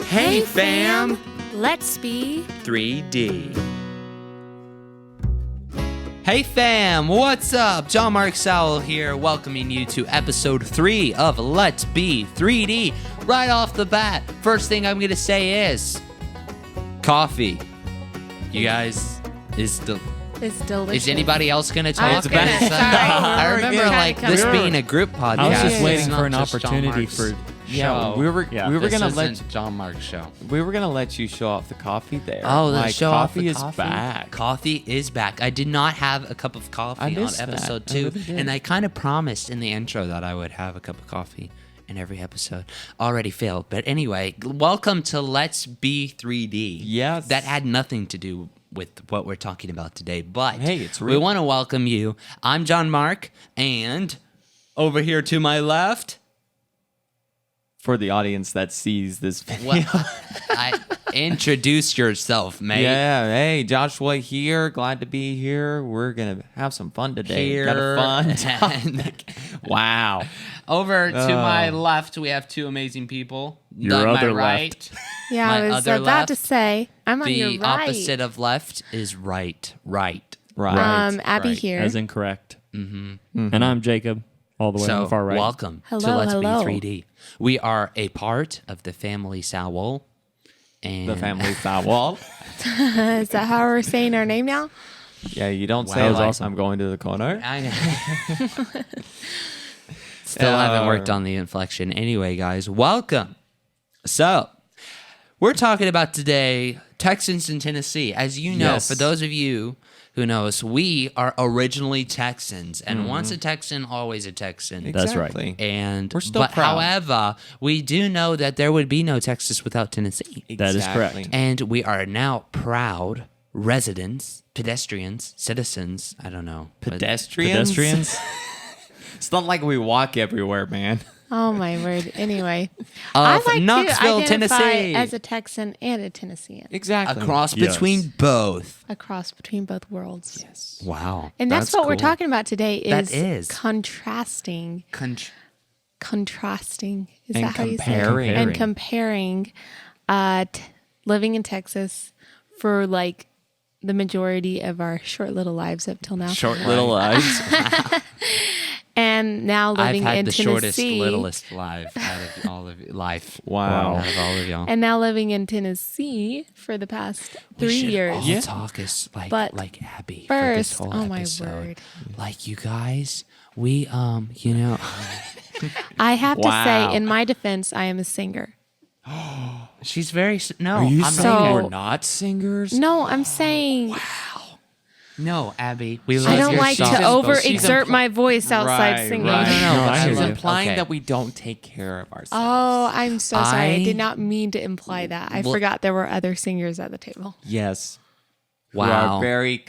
Hey fam! Let's be 3D. Hey fam, what's up? John Mark Sowell here, welcoming you to episode 3 of Let's Be 3D. Right off the bat, first thing I'm going to say is coffee. You guys, it's delicious. is anybody else going to talk was gonna about it? say, I remember like this we were- being a group podcast. I was just It's waiting not for an just John opportunity Mark's for show. we were This gonna isn't let John Mark's show. we were gonna let you show off the coffee there. Oh, the like, show off coffee the is coffee? back. Coffee is back. I did not have a cup of I coffee on missed that. episode I 2, really did. and I kind of promised in the intro that I would have a cup of coffee in every episode. Already failed, but anyway, welcome to Let's Be 3D. Yes. That had nothing to do with what we're talking about today, but Hey, it's we real. want to welcome you. I'm John Mark, and over here to my left, For the audience that sees this video. well, introduce yourself, mate. Yeah, hey, Joshua here. Glad to be here. We're gonna have some fun today. Here. Got a fun. Wow. Over to my left, we have two amazing people. Your On other my right, left. Yeah, My I was other about left, to say, I'm on your the right. opposite of left is right. Right. Abby right. here. As incorrect. Mm-hmm. And I'm Jacob, all the way on So, the far right. welcome to Hello, Let's hello. Be 3D. We are a part of the family Sowell. And The family Sowell. Is that how we're saying our name now? Yeah, you don't Wow. say That was like awesome. I'm going to the corner. Still haven't worked on the inflection. Anyway, guys, welcome. So, we're talking about today Texans in Tennessee. As you know, Yes. for those of you who know us, we are originally Texans. And once a Texan, always a Texan. That's right. Exactly. And We're still but proud. however, we do know that there would be no Texas without Tennessee. That is correct. Exactly. And we are now proud residents, pedestrians, citizens, I don't know. but- Pedestrians. Pedestrians. It's not like we walk everywhere, man. Oh my word. Anyway, Of I like Knoxville, to identify Tennessee. as a Texan and a Tennessean. Exactly. A cross Yes. between both. A cross between both worlds. Yes. Wow. And that's what we're cool. talking about today That is is. contrasting. Contrasting. Is And that how you say it? comparing. And comparing living in Texas for like the majority of our short little lives up till now. Short little eyes. And now I've living had in the Tennessee. shortest, littlest life out of all of life. Wow. Out of all of y'all. And now living in Tennessee for the past 3 years. All talk is But like Abby first- for this whole oh my episode. word. Like you guys, we you know, I have Wow. to say, in my defense, I am a singer. she's very no. Are you I'm saying not So- we're not singers? No, I'm saying no, Abby. We love I don't your like song. to overexert my voice outside Right, singing. right. No, I hear She's you. implying Okay. that we don't take care of ourselves. Oh, I'm so sorry. I I- did not mean to imply that. I Well- forgot there were other singers at the table. Yes. Who Wow. are very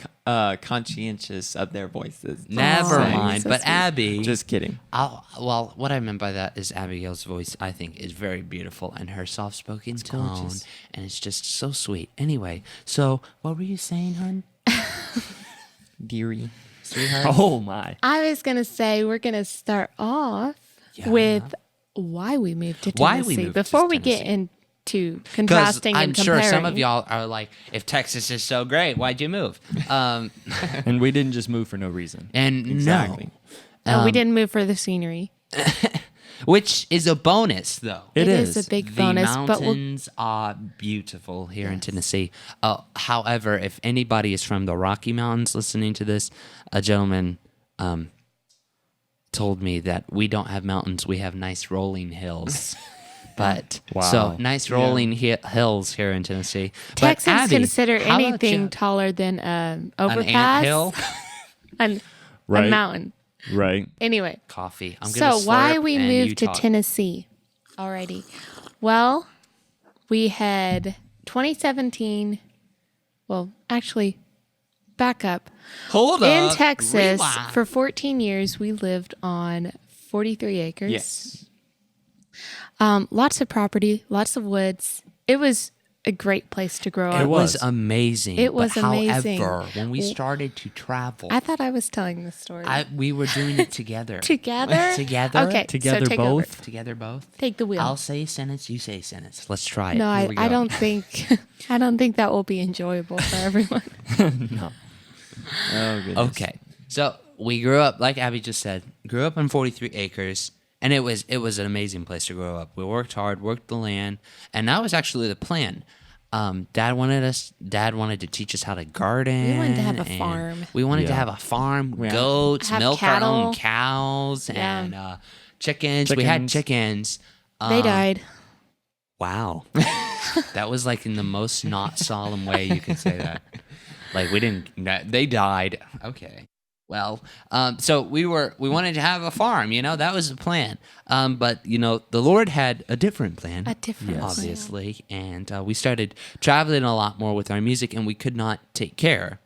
conscientious of their voices. Never Aw, mind. so But sweet. Abby, Just kidding. well, what I meant by that is Abigail's voice, I think, is very beautiful, and her soft-spoken tone, gorgeous. and it's just so sweet. Anyway, so what were you saying, hon? Dearie. Sweetheart? Oh, my. I was going to say we're going to start off with why we moved to Why we Tennessee. moved to Before we get Tennessee. into Because contrasting I'm and sure comparing. some of y'all are like, if Texas is so great, why'd you move? And we didn't just move for no reason. And Exactly. No, we didn't move for the scenery. no, which is a bonus, though. It is a big The bonus, but we'll mountains are beautiful here in Tennessee. However, if anybody is from the Rocky Mountains listening to this, a gentleman told me that we don't have mountains, we have nice rolling hills. But Wow. so nice rolling hills here in Tennessee. But Texans Abby, consider how about anything you? taller than an An overpass, anthill, a Right. mountain. Right. Anyway, coffee. I'm gonna so why slurp we and you moved to talk. Tennessee? Alrighty. Well, we had 2017. Well, actually, back up. Hold In up. Texas, Rewind. for 14 years, we lived on 43 acres. Yes. Lots of property, lots of woods. It was a great place to grow It up. was amazing. It was but amazing. However, when we started to travel, I thought I was telling the story. we were doing it together. Together? Together? Okay, Together so take both? Over. Together both? Take the wheel. I'll say a sentence, you say a sentence. Let's try it. No, Here we I go. don't think I don't think that will be enjoyable for everyone. No. Oh, goodness. Okay. So we grew up, like Abby just said, grew up on 43 acres, and it was an amazing place to grow up. We worked hard, worked the land, and that was actually the plan. Dad wanted to teach us how to garden. We wanted to have a and farm. We wanted to Yeah. have a farm, Yeah. goats, Have milk our own cattle. cows, Yeah. and chickens. We had chickens. They died. Wow. That was like in the most not solemn way you could say that. Like they died. Okay. Well, so we wanted to have a farm, that was the plan. But the Lord had a different plan. A different plan. obviously. And we started traveling a lot more with our music, and we could not take care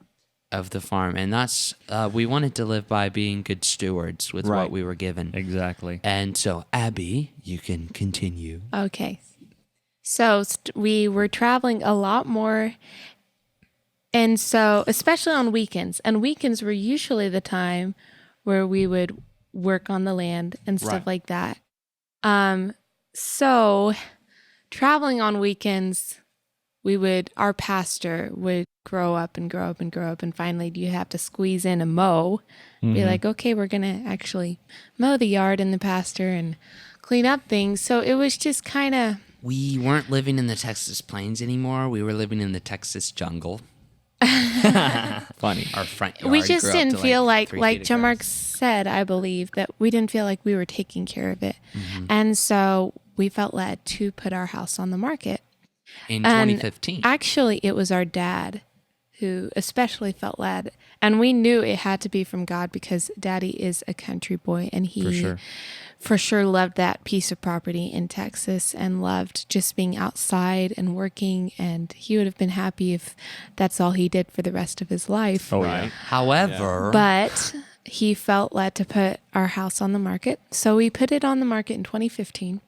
of the farm. And that's, we wanted to live by being good stewards with Right. what we were given. Exactly. And so, Abby, you can continue. Okay. So we were traveling a lot more. And so, especially on weekends, and weekends were usually the time where we would work on the land and stuff Right. like that. So traveling on weekends, our pastor would grow up and grow up and grow up. And finally you have to squeeze in a mow, be like, okay, we're going to actually mow the yard in the pasture and clean up things. So it was just kind of, We weren't living in the Texas plains anymore. We were living in the Texas jungle. Funny. Our front yard we just grew up didn't to, feel like 3 feet of John Mark grass. said, I believe, that we didn't feel like we were taking care of it. Mm-hmm. And so we felt led to put our house on the market. In And 2015. Actually, it was our dad who especially felt led. And we knew it had to be from God because Daddy is a country boy, and he for sure loved that piece of property in Texas and loved just being outside and working. And he would have been happy if that's all he did for the rest of his life. Oh, yeah. However, But he felt led to put our house on the market. So we put it on the market in 2015.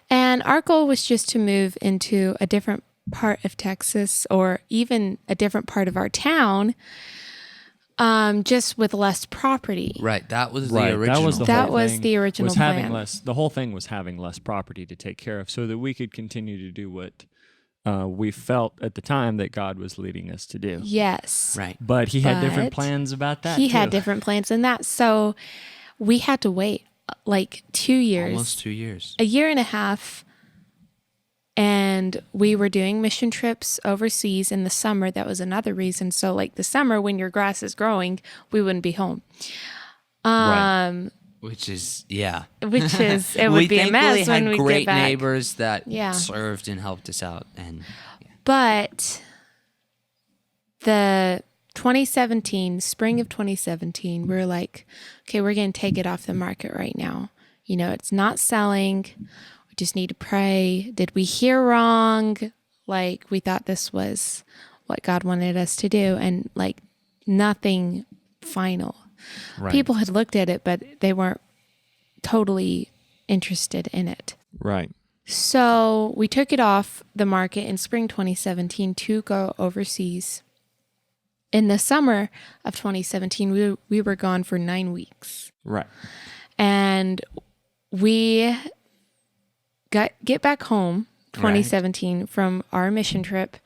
And our goal was just to move into a different part of Texas, or even a different part of our town, just with less property. right, that was the Right. original. That was the That whole was thing, the original was having plan. less. The whole thing was having less property to take care of, so that we could continue to do what we felt at the time that God was leading us to do. Yes. right. But he had different But plans about that. He too. had different plans in that. So we had to wait like 2 years. Almost 2 years. A year and a half, and we were doing mission trips overseas in the summer. That was another reason. So like the summer when your grass is growing, we wouldn't be home. Right. Which is, Which is, it we would be a mess thankfully when had we great get back. neighbors that Yeah. served and helped us out. And But the 2017, spring of 2017, we were like, okay, we're going to take it off the market right now. It's not selling. We just need to pray. Did we hear wrong? Like, we thought this was what God wanted us to do, and like nothing final. Right. People had looked at it, but they weren't totally interested in it. Right. So we took it off the market in spring 2017 to go overseas. In the summer of 2017, we were gone for 9 weeks. Right. And we get back home 2017 from our mission trip,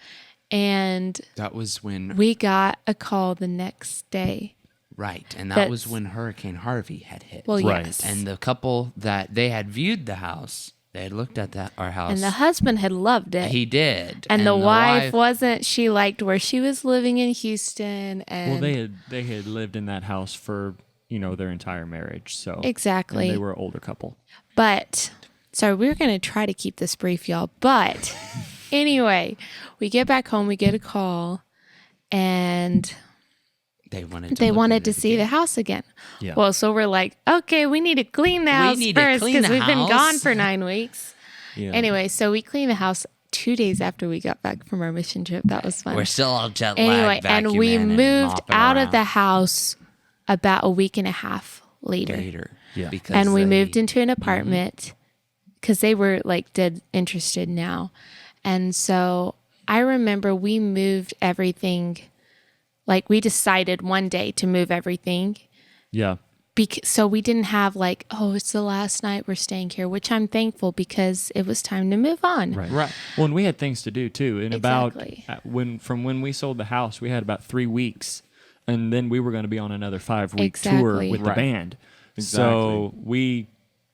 and that was when, we got a call the next day. right. And that That's- was when Hurricane Harvey had hit. Well, Right. yes. And the couple that they had viewed the house, they had looked at our house. And the husband had loved it. He did. and the wife wasn't. She liked where she was living in Houston. And Well, they had lived in that house for their entire marriage. So Exactly. and they were an older couple. But, sorry, we were going to try to keep this brief, y'all. But anyway, we get back home, we get a call, and they wanted to see the house again. Yeah. Well, so we're like, okay, we need to clean the house need to first clean because the we've been house. gone for 9 weeks. Yeah. Anyway, so we cleaned the house 2 days after we got back from our mission trip. That was fun. We're still all jet lagged. Anyway, and we vacuuming moved mopping out of around the house about a week and a half later. Yeah. Because And we they- moved into an apartment because they were like dead interested now. And so I remember we moved everything, like we decided one day to move everything. Yeah. So we didn't have like, oh, it's the last night we're staying here, which I'm thankful because it was time to move on. Right. Right. Well, and we had things to do too. And Exactly. from when we sold the house, we had about 3 weeks, and then we were going to be on another 5-week tour Exactly. with the Right. band. So we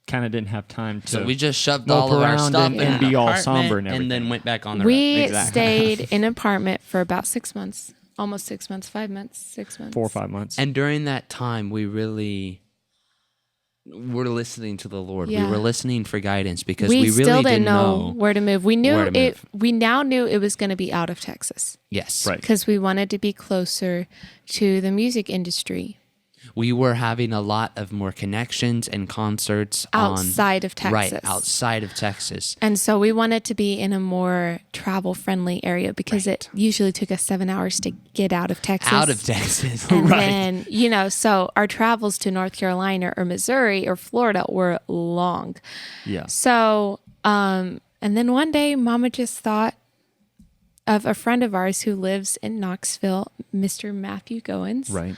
kind of didn't have time to. So we just shoved mope all of our around stuff and in be an all apartment somber and and then everything. went back on the road. We Exactly. stayed in an apartment for about 6 months, almost 6 months, 5 months, 6 months. 4 or 5 months. And during that time, we really were listening to the Lord. Yeah. We were listening for guidance because we we really still didn't didn't know where to move. We knew where to it. move. We now knew it was going to be out of Texas Yes. Right. because we wanted to be closer to the music industry We were having a lot of more connections and concerts outside of Texas. Right, outside of Texas. And so we wanted to be in a more travel-friendly area because it usually took us 7 hours to get out of Texas. Out of Texas. And then, so our travels to North Carolina or Missouri or Florida were long. Yeah. So, and then one day Mama just thought of a friend of ours who lives in Knoxville, Mr. Matthew Goins. Right.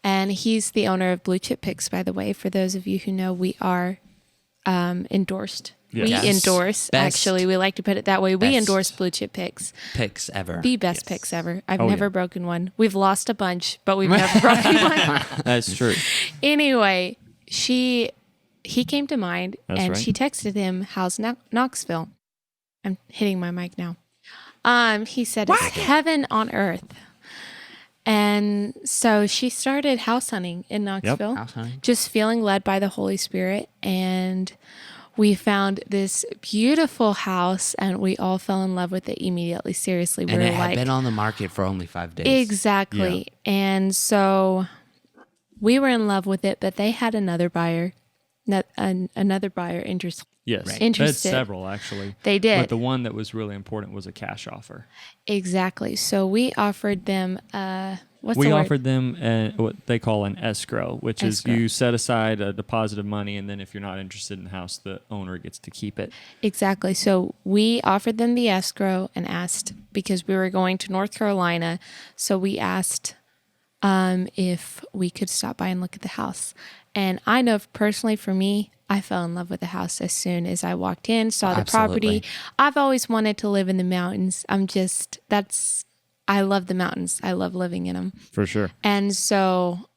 And he's the owner of Blue Chip Picks, by the way. For those of you who know, we are endorsed. Yes. We Yes. endorse, Best. actually. We like to put it that way. We Best. endorse Blue Chip Picks. Picks ever. The best picks ever. I've Oh, never yeah. broken one. We've lost a bunch, but we've never broken one. That's true. Anyway, he came to mind, That's and right. she texted him, "How's Knoxville?" I'm hitting my mic now. He said, "It's heaven on earth." And so she started house hunting in Knoxville, House hunting. just feeling led by the Holy Spirit. And we found this beautiful house, and we all fell in love with it immediately. Seriously, we And were it had like, been on the market for only 5 days. exactly. And so we were in love with it, but they had another buyer, another buyer interested. Yes. Right. They had Interested. several, actually. They did. But the one that was really important was a cash offer. Exactly. So we offered them, what's We the word? offered them what they call an escrow, which Escrow. is you set aside a deposit of money, and then if you're not interested in the house, the owner gets to keep it. Exactly. So we offered them the escrow and asked, because we were going to North Carolina, so we asked if we could stop by and look at the house. And I know personally for me, I fell in love with the house as soon as I walked in, saw the Absolutely. property. I've always wanted to live in the mountains. I love the mountains. I love living in them. For sure. And so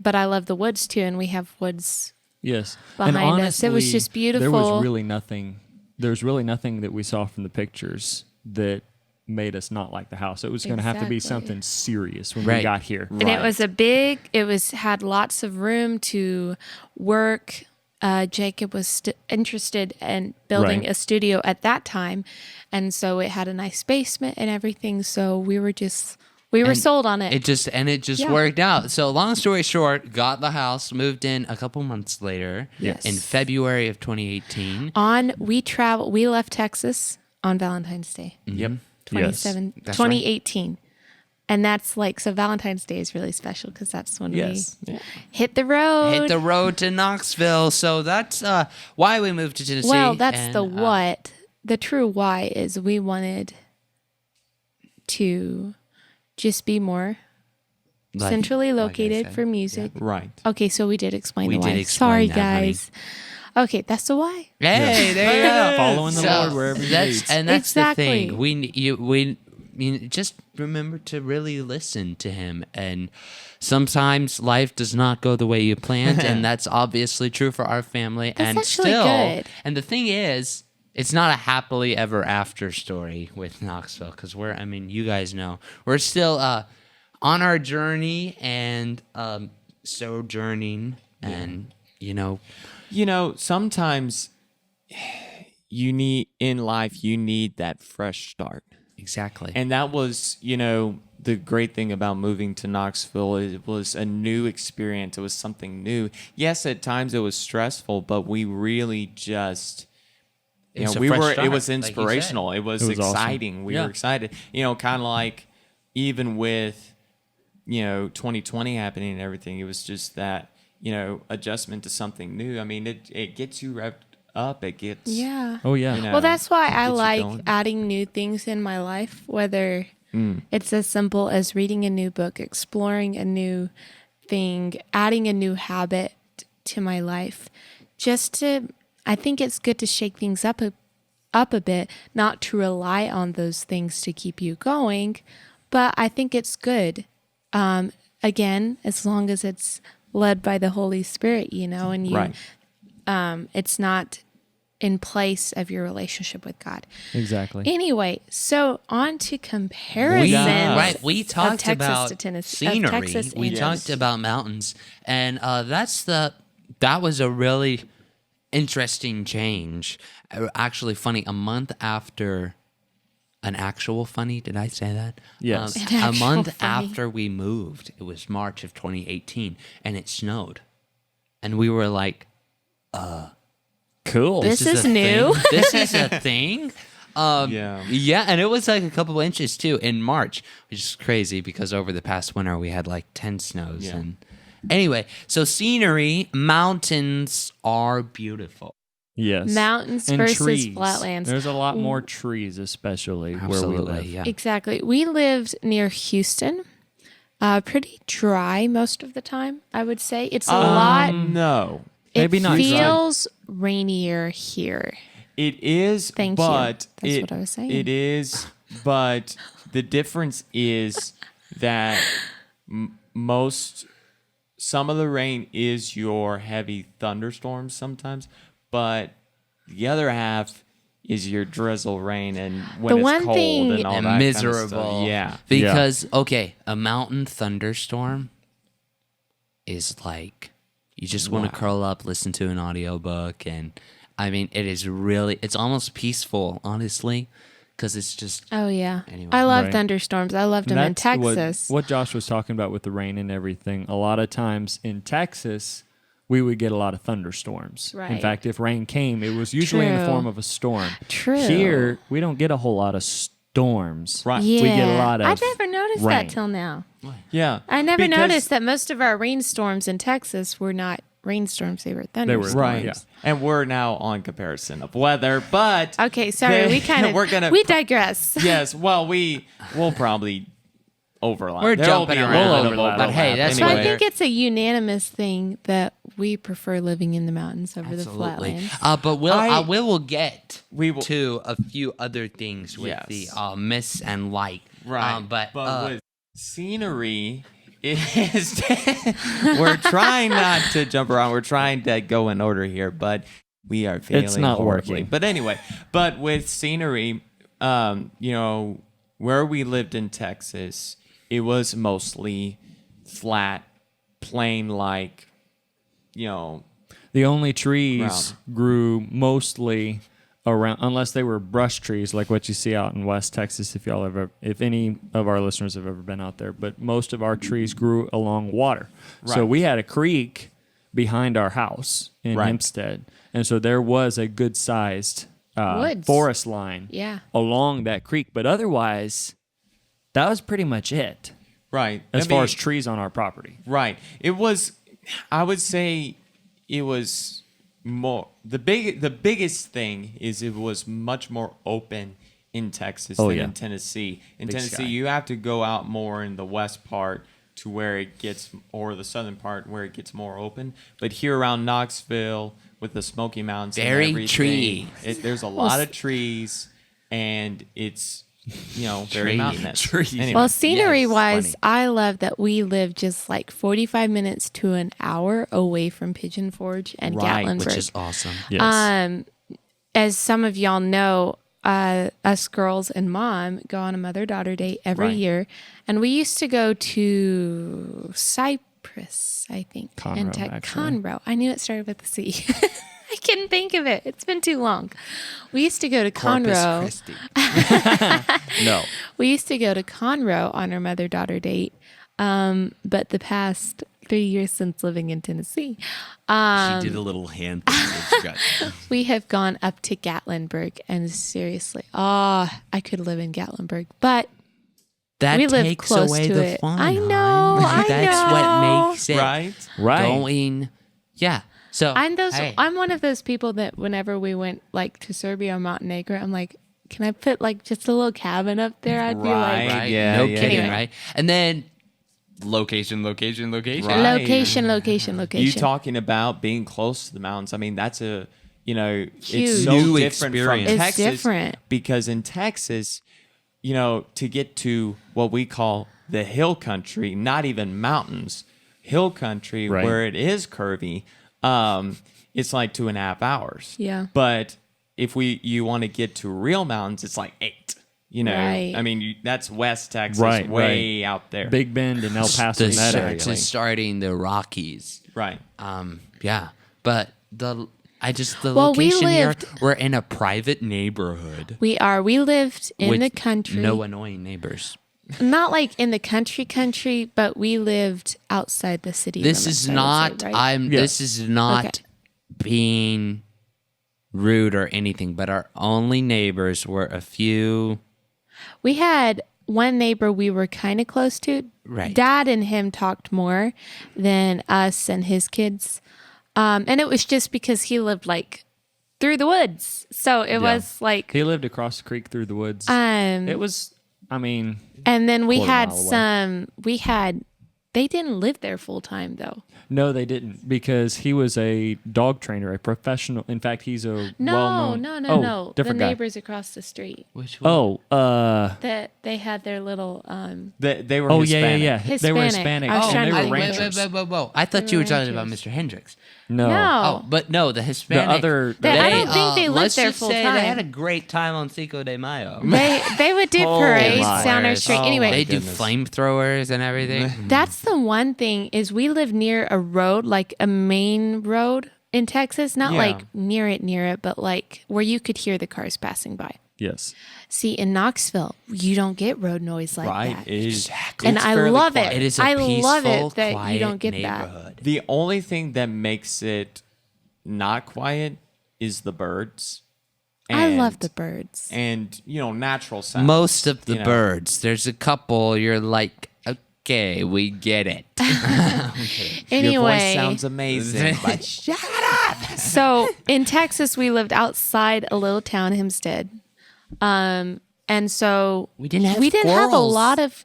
but I love the woods too. And we have woods Yes. behind and us. It was honestly, just beautiful. There was really nothing. There's really nothing that we saw from the pictures that made us not like the house. It was going to have to be Exactly. something serious when Right. we got here. And it was had lots of room to work. Jacob was interested in building Right. a studio at that time. And so it had a nice basement and everything. So we were And sold on it. It just Yeah. worked out. So long story short, got the house, moved in a couple months later Yes. in February of 2018. We left Texas on Valentine's Day, Yep. 2018. And that's so Valentine's Day is really special because that's when Yes. we hit the road. Hit the road to Knoxville. So that's why we moved to Tennessee. Well, that's And, the what. The true why is we wanted to just be more like- centrally like I located said. for music. Right. Okay, so we did explain We the did why. explain Sorry, that, honey. guys. Okay, that's the why. Hey, there you go. Following the Lord wherever he leads. And that's Exactly. the thing. We just remember to really listen to him. And sometimes life does not go the way you planned, and that's obviously true for our family. That's and actually still, good. and the thing is, it's not a happily ever after story with Knoxville because you guys know, we're still on our journey and sojourning, and Sometimes you need that fresh start. exactly. And that was, the great thing about moving to Knoxville. It was a new experience. It was something new. Yes, at times it was stressful, but we really just, It was a we fresh were. start, It was like you said. inspirational. It was It was awesome. exciting. We Yeah. were excited. Kind of like even with, 2020 happening and everything. It was just that, adjustment to something new. It gets you up, it gets Oh yeah. you know, Well, that's why I gets you like going. adding new things in my life, whether it's as simple as reading a new book, exploring a new thing, adding a new habit to my life. I think it's good to shake things up a bit, not to rely on those things to keep you going, but I think it's good. Again, as long as it's led by the Holy Spirit, and you, Right. it's not in place of your relationship with God. Exactly. Anyway, so on to comparisons. We of talked Texas about to Tennessee, scenery. of Texas We and talked Tennessee. about mountains, and that was a really interesting change. Actually, funny. A month after an actual funny. Did I say that? Yes. An A actual month funny. after we moved, it was March of 2018, and it snowed, and we were like, Cool. This is a new. thing? This is a thing. Yeah. And it was like a couple inches too in March, which is crazy because over the past winter we had like 10 snows. Yeah. And anyway, so scenery, mountains are beautiful. Yes. Mountains and versus trees. flatlands. There's a lot more trees, especially where we Absolutely, live. yeah. Exactly. We lived near Houston. Pretty dry most of the time, I would say. It's a lot. No. Maybe it not dry. feels rainier here. It is, Thank you. but That's what I was saying. It is, but the difference is that some of the rain is your heavy thunderstorms sometimes, but the other half is your drizzle rain and when The it's one cold thing- and all And that miserable. kind of stuff. Yeah. Because, okay, a mountain thunderstorm is like, you just want to curl up, listen to an audiobook, and I mean, it's almost peaceful, honestly, because it's just, Oh, yeah. Anyway. I love Right. thunderstorms. I loved them in That's Texas. What Josh was talking about with the rain and everything. A lot of times in Texas, we would get a lot of thunderstorms. In Right. fact, if rain came, it was usually in the True. form of a storm. True. Here, we don't get a whole lot of storms. Right. Yeah. We get a lot of I never noticed rain. that till now. Yeah. I never Because- noticed that most of our rainstorms in Texas were not rainstorms, they were thunderstorms. Right. Yeah. And we're now on comparison of weather, but Okay, sorry, we digress. Yes, well, we'll probably overlap. We're There'll jumping be a around, little bit of but overlap. hey, that's So I Anyway. think it's a unanimous thing that we prefer living in the mountains over the absolutely. flatlands. But we will get We will- to a few other things with Yes. the miss and like. Right. But with scenery, is we're trying not to jump around. We're trying to go in order here, but we are failing It's not horribly. working. But anyway, with scenery, where we lived in Texas, it was mostly flat, plain, like, The only trees grew mostly around, unless they were brush trees like what you see out in West Texas. If any of our listeners have ever been out there, but most of our trees grew along water. So Right. we had a creek behind our house in Right. Hempstead, and so there was a good sized Woods. forest line Yeah. along that creek. But otherwise, that was pretty much it right. as far as trees on our property. Right. It was, I would say it was more, the biggest thing is it was much more open in Texas than in Tennessee. In Big Tennessee, sky. you have to go out more in the west part to where it gets, or the southern part where it gets more open. But here around Knoxville with the Smoky Mountains Very and everything, tree. there's a lot of trees and it's, very Tree. mountainous. Trees. Anyway. Well, scenery wise, funny. I love that we live just like 45 minutes to an hour away from Pigeon Forge and Right, Gatlinburg. which is awesome. Yes. As some of y'all know, us girls and mom go on a mother-daughter date every Right. year, and we used to go to Cyprus, I think, Conroe, actually. Conroe. I knew it started with a C. I couldn't think of it. It's been too long. We used to go to Corpus Conroe. Christi. No. We used to go to Conroe on our mother-daughter date, but the past 3 years since living in Tennessee, She did a little hand thing. that she got. we have gone up to Gatlinburg, and seriously, I could live in Gatlinburg, but That we live takes close away to the it. fun. I know, hon. I That's know. what makes it Right? Right. going. Yeah. So hey. I'm one of those people that whenever we went like to Serbia or Montenegro, I'm like, can I put like just a little cabin up there? I'd be like, right? Yeah, No yeah, kidding, Anyway. right? And then location. Right. location. You talking about being close to the mountains? I mean, that's a Huge. it's so New different experience. from It's Texas. different. Because in Texas, to get to what we call the hill country, not even mountains, hill country Right. where it is curvy, it's like 2.5 hours. Yeah. But if you want to get to real mountains, it's like 8. Right. I mean, that's West Texas, Right, way out there. Big Bend and El Paso, The in that area. Texas starting the Rockies. Right. Yeah, but the Well, we location here, lived- we're in a private neighborhood We lived in with the country. no annoying neighbors. Not like in the country, but we lived outside the city. This limits, is I would not. say, right? This is not Okay. being rude or anything. But our only neighbors were a few. We had one neighbor we were kind of close to. Right. Dad and him talked more than us and his kids. And it was just because he lived like through the woods. So it was like, He lived across the creek through the woods. It was, I mean, and then we quarter had mile away. they didn't live there full time though. no, they didn't, because he was a dog trainer, a professional. In fact, he's a No, well-known. no. The different guy. neighbors across the street Which one? Oh, that they had their little, They were oh Hispanic. yeah. They were Hispanic. Hispanic, I was and trying they to were think- ranchers. Whoa. I thought you were talking about Mr. Hendricks. No. No. Oh, but no, the Hispanic. other- I don't think they lived let's there just full say time. They had a great time on Cinco de Mayo. they would do Oh, parades my. down our street. Oh, Anyway, They do goodness. flamethrowers and everything. that's the one thing is we live near a road, like a main road in Texas, not Yeah. like near it, but like where you could hear the cars passing by. Yes. See, in Knoxville, you don't get road noise like Right. that. Exactly. And It's I fairly love quiet. it. It is a I peaceful, love it that quiet you don't get neighborhood. The only thing that makes it not quiet is the birds. that. I love the birds. And, natural sounds. Most of the you know. birds. There's a couple. You're like, okay, we get it. Anyway, Your voice sounds amazing. but so in Texas, we lived outside a little town, Hempstead. And so We didn't have a squirrels. lot of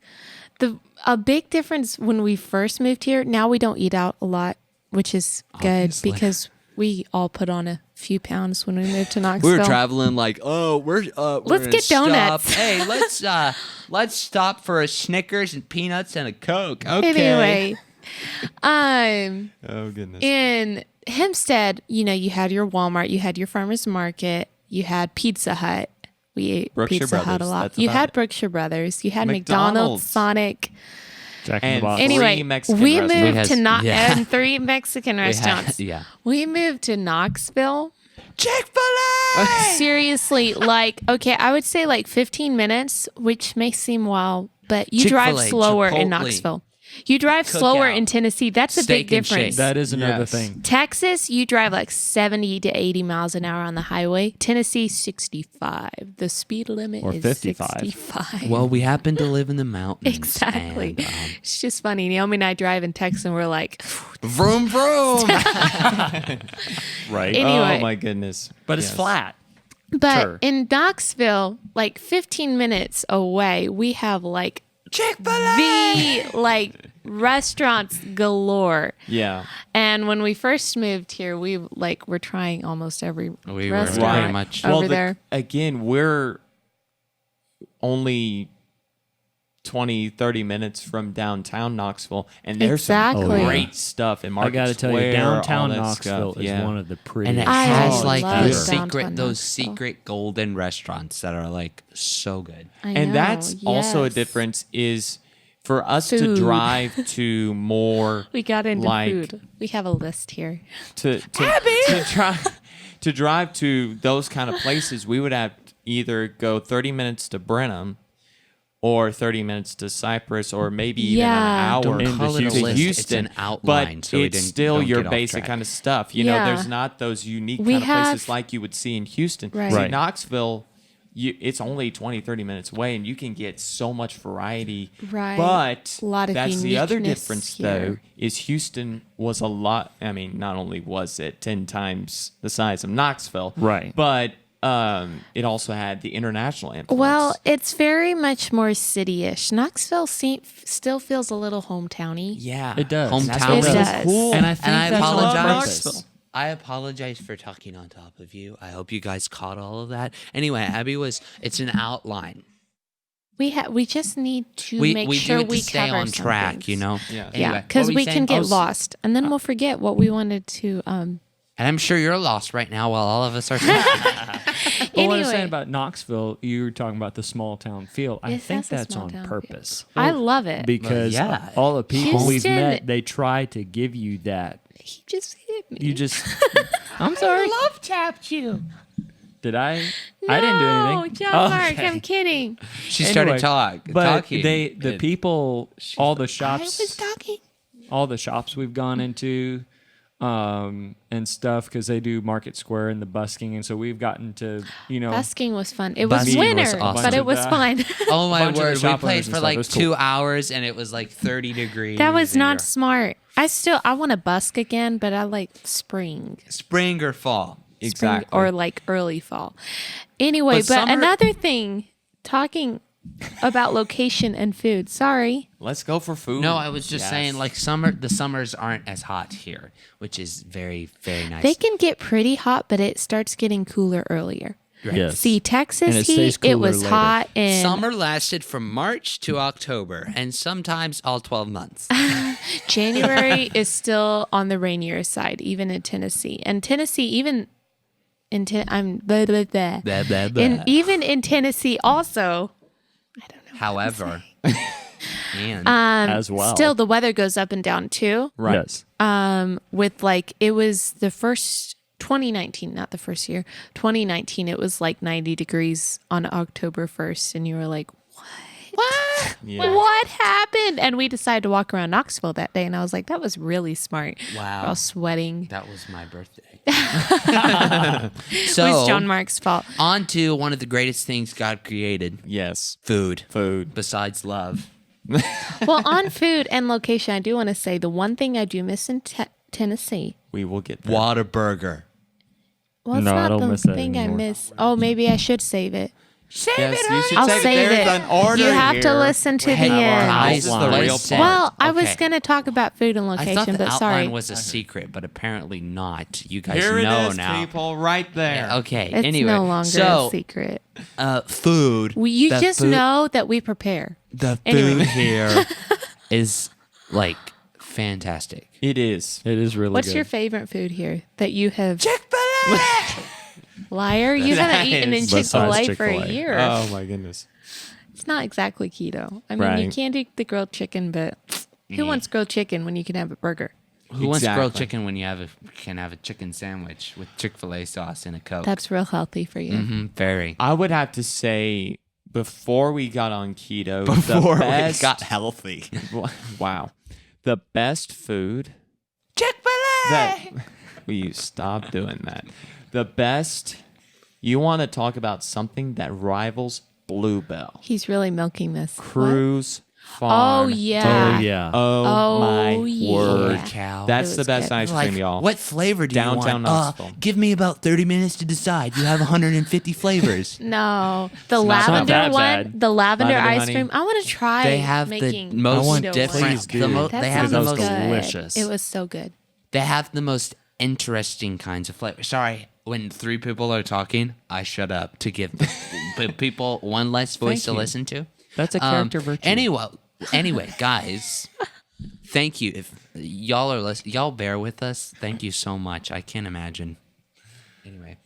a big difference when we first moved here. Now we don't eat out a lot, which is good Obviously. because we all put on a few pounds when we moved to We Knoxville. were traveling like, we're Let's gonna get donuts. stop. Hey, let's stop for a Snickers and peanuts and a Coke. Okay. Anyway, oh, goodness. in Hempstead, you had your Walmart, you had your farmers market, you had Pizza Hut. We ate Brookshire Pizza Hut a Brothers, lot. that's You about had it. Brookshire Brothers. You had McDonald's. McDonald's, Sonic. Jack in And the Box. Anyway, Three Mexican we restaurants. moved We to has- yeah. and 3 Mexican restaurants. Yeah. We moved to Knoxville. Chick-fil-A. Seriously, okay, I would say like 15 minutes, which may seem wild, but you drive Chick-fil-A, slower in Chipotle. Knoxville. You drive slower Cookout. in Tennessee. That's a Steak big and shake. difference. That is another Yes. thing. Texas, you drive like 70 to 80 miles an hour on the highway. Tennessee, 65. The speed limit Or is 55. 65. Well, we happen to live in the mountains. Exactly. and, It's just funny. Naomi and I drive in Texas and we're like, vroom vroom. Right. Anyway. Oh, my goodness. But it's Yes. flat. but Sure. in Knoxville, like 15 minutes away, we have like Chick-fil-A. the restaurants galore. Yeah. And when we first moved here, we're trying almost every We were restaurant very much- over there. Again, we're only 20, 30 minutes from downtown Knoxville, and there's Exactly. some Oh, yeah. great stuff in I Market got to tell Square, you, downtown all that Knoxville stuff. is Yeah. one of the And prettiest. it I has like love those downtown those Knoxville. secret golden restaurants that are like so good. I And know, that's also a yes. difference is for us to Food. drive to more We got into like food. We have a list here. to drive to those kind of places, we would have to either go 30 minutes to Brenham or 30 minutes to Cypress or maybe even Yeah. an hour Don't Into call it a Houston. list. Houston. It's an outline, but so we it's didn't- still don't your get off basic track. kind of stuff. Yeah. There's not those unique We kind of places have- like you would see in Houston. Right. See, Right. Knoxville, it's only 20, 30 minutes away, and you can get so much variety. Right. But A lot of that's the other uniqueness difference, here. though, is Houston was a lot. I mean, not only was it 10 times the size of Knoxville, Right. but it also had the international influence. Well, it's very much more city-ish. Knoxville still feels a little hometowny. yeah, It does. And that's Hometown. what It makes does. cool. And I think And I that's on apologize. purpose. I apologize for talking on top of you. I hope you guys caught all of that. Anyway, Abby it's an outline. We just need to We make do sure it we to stay cover on some track, things. you know? Yeah. Yeah, Anyway, because what were we you can saying? get lost, and then we'll forget what we wanted to. And I'm sure you're lost right now while all of us are. But what I was Anyway. saying about Knoxville, you were talking about the small town feel. I Yes, think that's a that's small on town purpose. I love it. Because yeah. all the people we've Houston- met, they try to give you that. He just hit me. You just, I'm sorry. love tapped you. Did I? No, I didn't do anything. John Mark, Okay. I'm kidding. She started Anyway, But talking. the people, all the I was shops, talking. all the shops we've gone into, and stuff, because they do Market Square and the busking, and so we've gotten to, Busking was fun. It was Busking was winter, awesome. but it was fun. Oh my bunch of the word! We shop played owners and for stuff. like It was cool. 2 hours, and it was like 30 degrees. That was and not you're- smart. I want to busk again, but I like spring. spring or fall. Exactly. Spring or like early fall. Anyway, But but summer- another thing, talking about location and food. Sorry. Let's go for food. No, I was just Yes. saying, like the summers aren't as hot here, which is very, very nice. They can get pretty hot, but it starts getting cooler earlier. Yes. See, And Texas it stays heat, it cooler was later. hot in Summer lasted from March to October, and sometimes all 12 months. January is still on the rainier side, even in Tennessee. And Tennessee, even in I'm blah, blah, blah. Blah, blah, blah. And even in Tennessee, also, I don't know. However, and as well. Still, the weather goes up and down too. Right. Yes. With like, it was the first 2019, not the first year. 2019, it was like 90 degrees on October 1st, and you were like, what? Yeah. What happened? And we decided to walk around Knoxville that day, and I was like, that was really smart. Wow. We're all sweating. that was my birthday. It So, was John Mark's fault. on to one of the greatest things God created: Yes. food. Food. Besides love. Well, on food and location, I do want to say the one thing I do miss in Tennessee. We will get there. Whataburger. Well, it's No, I not don't the miss that thing I anymore. miss. Oh, maybe I should save it. Yes, you should I'll save save There's it. an order You have to here. listen to Hey, the end. guys, This is the let's real say- part. Well, I was Okay. going to talk about food and I thought location, the but outline sorry. was a secret, but apparently not. You guys Here it know is, now. people, right there. Okay. It's anyway, no longer so a secret. Food. You the just food- know that we prepare. the food Anyway. here is like fantastic. It is. It is really What's good. your favorite food here that you have? Chick-fil-A. Liar, you That haven't eaten in is- Chick-fil-A Besides for a Chick-fil-A. year. Oh my goodness. It's not exactly keto. I mean, you Right. can't eat the grilled chicken, but who wants grilled chicken when you can have a burger? Who wants grilled Exactly. chicken when you can have a chicken sandwich with Chick-fil-A sauce and a Coke? That's real healthy for you. Very. I would have to say before we got on keto, Before the we best, got healthy. wow, the best food Chick-fil-A. that will you stop doing that? The best. You want to talk about something that rivals Bluebell? He's really milking this. What? Cruise Oh Farm. yeah. Oh, yeah. Oh, my yeah. word. Cow. That's It the was best good. ice Like, cream, y'all. what flavor do you Downtown want? Knoxville. Give me about 30 minutes to decide. You have 150 flavors. No, the not lavender that one, bad. the lavender Lavender ice honey. cream. I want to try. They have making the most want keto different. ones. Please The do. That they have the sounds most. good. delicious. It was so good. They have the most interesting kinds of flavors. Sorry, when three people are talking, I shut up to give the people one less voice to you. listen to. That's a character virtue. Anyway, guys, thank you. If y'all are y'all bear with us. Thank you so much. I can't imagine. Anyway,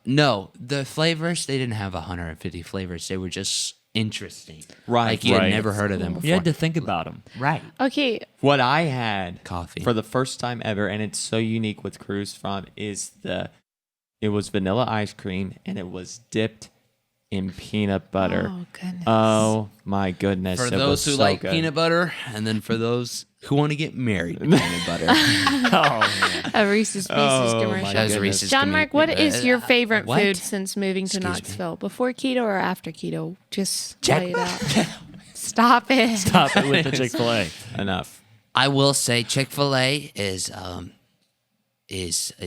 no, the flavors, they didn't have 150 flavors. They were just interesting. Right, like you had right. never heard of them before. You had to think about them. Right. Okay, What I had Coffee. for the first time ever, and it's so unique with Cruise Farm, is it was vanilla ice cream and it was dipped in peanut butter. Oh, goodness. Oh my goodness! For it those was who so like good. peanut butter, and then for those who want to get married to peanut butter. A Reese's Pieces Oh, my commercial. That was goodness. Reese's John Mark, what is your favorite what? food since moving to Excuse me. Knoxville? Before keto or after keto? Just Check. lay it out. Stop it. Stop it with the Chick-fil-A. Enough. I will say Chick-fil-A is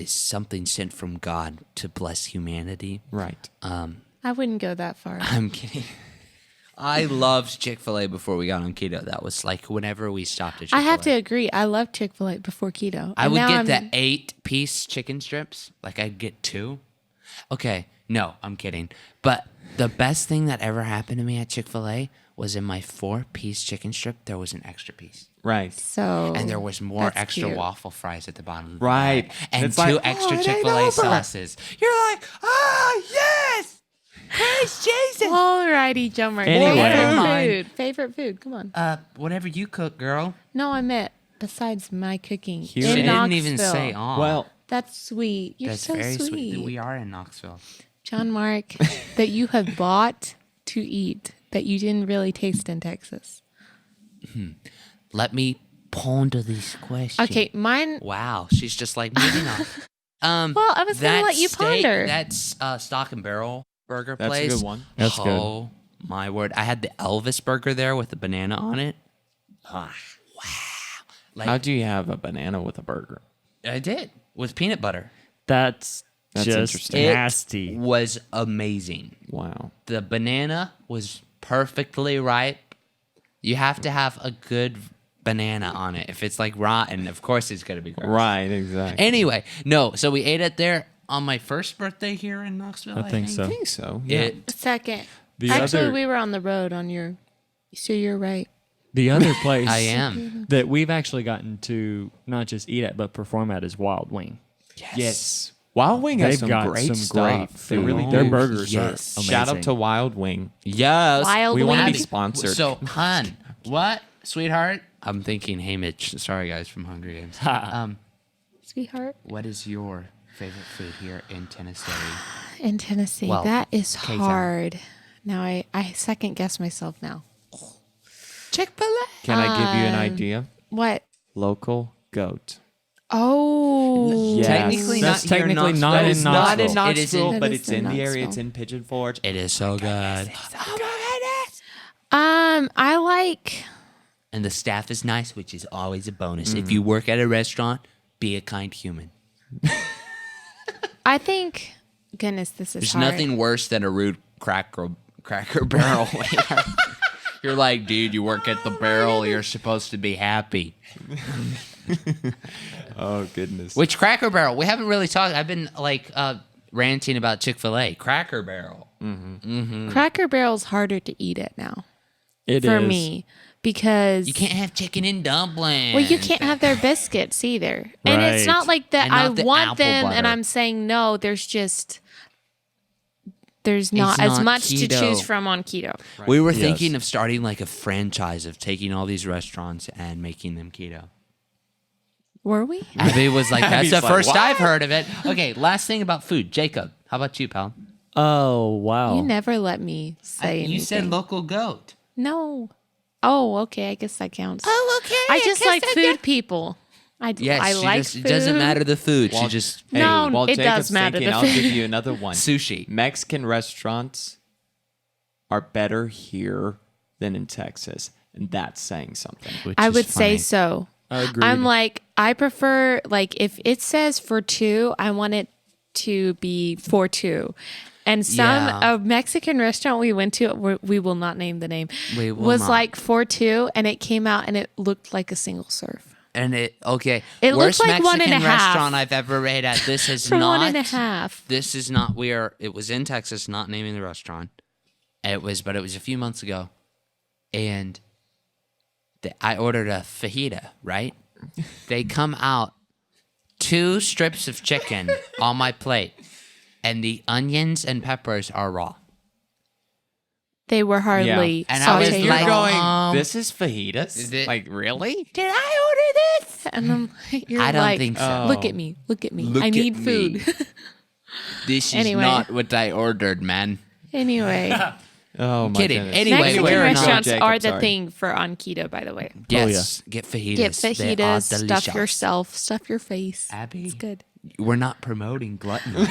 something sent from God to bless humanity. Right. I wouldn't go that far. I'm kidding. I loved Chick-fil-A before we got on keto. That was like whenever we stopped at Chick-fil-A. I have to agree. I loved Chick-fil-A before keto. I And would now get I'm- the 8-piece chicken strips. Like I'd get 2. Okay, no, I'm kidding. But the best thing that ever happened to me at Chick-fil-A was in my 4-piece chicken strip, there was an extra piece. Right. So And there was more that's extra cute. waffle fries at the bottom of the Right. bag. And It's 2 like, extra oh, it ain't Chick-fil-A over. sauces. You're like, oh, yes! Praise Jesus! Alrighty, Joe Mark. Anyway. Never mind. Favorite food. Come on. Whatever you cook, girl. No, I meant besides my cooking. Here in it She is. didn't even Knoxville. say all. Well, That's sweet. You're that's so very sweet. We are in Knoxville. John Mark, that you have bought to eat that you didn't really taste in Texas. Let me ponder these questions. Okay, mine. Wow, she's just like moving on. Well, I was gonna that let you steak- ponder. That's Stock and Barrel Burger that's place. a good one. That's good. Oh my word! I had the Elvis burger there with the banana on it. Wow! Like How do you have a banana with a burger? I did with peanut butter. That's just interesting. nasty. It was amazing. Wow. The banana was perfectly ripe. You have to have a good banana on it. If it's like rotten, of course it's gonna be gross. Right. Exactly. Anyway, no. So we ate it there on my first birthday here in Knoxville. I think so. I think so. Yeah. It Second. The Actually, other- we were on the road on your. So you're right. The other place I am. that we've actually gotten to not just eat at but perform at is Wild Wing. Yes. Wild Wing has They've some got great some stuff. great They food. really Their do. burgers Yes. are amazing. Shout out to Wild Wing. Yes. Wild We want to Wing. be sponsored. So, hun, what, sweetheart? I'm thinking Hamish. Sorry, guys, from Hungry Games. Sweetheart. What is your favorite food here in Tennessee? In Tennessee. Well, that is K-Town. hard. Now I second guess myself now. Chick-fil-A. Can I give you an idea? What? Local goat. Oh. Yes. Technically That's not here in technically Knoxville. not It's in not in Knoxville. It is Knoxville, in- but It it's is in in the area. Knoxville. It's in Pigeon Forge. It is so good. I like. And the staff is nice, which is always a bonus. If you work at a restaurant, be a kind human. I think. Goodness, this is There's hard. nothing worse than a rude cracker barrel waiter. You're like, dude, you work at the barrel. You're supposed to be happy. Oh goodness. Which Cracker Barrel? We haven't really talked. I've been like ranting about Chick-fil-A. Cracker Barrel. Cracker Barrel's harder to eat it now It for is. me because You can't have chicken and dumplings. well, you can't have their biscuits either, and it's Right. not like that. And I not the want apple them, and butter. I'm saying no. There's not as not much to keto. choose from on keto. We were Yes. thinking of starting like a franchise of taking all these restaurants and making them keto. Were we? Abby was like, that's Abby's the like, first "What?" I've heard of it. Okay, last thing about food. Jacob, how about you, pal? Oh, wow. You never let me say anything. You said local goat. No. Oh, okay. I guess that counts. Oh, okay. I just like food people. Yes, I she like just, food. it doesn't matter the food. She just Hey, No, while it Jacob's does matter, thinking, the I'll food. give you another one. sushi. Mexican restaurants are better here than in Texas, and that's saying something. Which I is would say funny. so. Agreed. I'm like, I prefer, like, if it says for two, I want it to be for two. And Yeah. a Mexican restaurant we went to, we will not name the name, We will was not. like for two, and it came out and it looked like a single serve. And it okay. It Worst looked like Mexican 1.5. restaurant I've ever ate at. This is For not 1.5. This is not. We are. It was in Texas. Not naming the restaurant. But it was a few months ago, and I ordered a fajita. Right? They come out 2 strips of chicken on my plate, and the onions and peppers are raw. They were hardly And I was sauteed. like, You're going, um, this is fajitas? is it- Like, really? Did I order this? and I'm like, you're I don't like, think so. Look at me. Look at me. Look I at need me. food. This is Anyway. not what I ordered, man. Anyway, Oh my Kidding. goodness. Anyway, Mexican we're not- restaurants Jacob, are the sorry. thing for on keto, by the way. Yes, get fajitas. Get They are fajitas, stuff delicious. yourself, stuff your face. Abby, It's good. we're not promoting gluttony.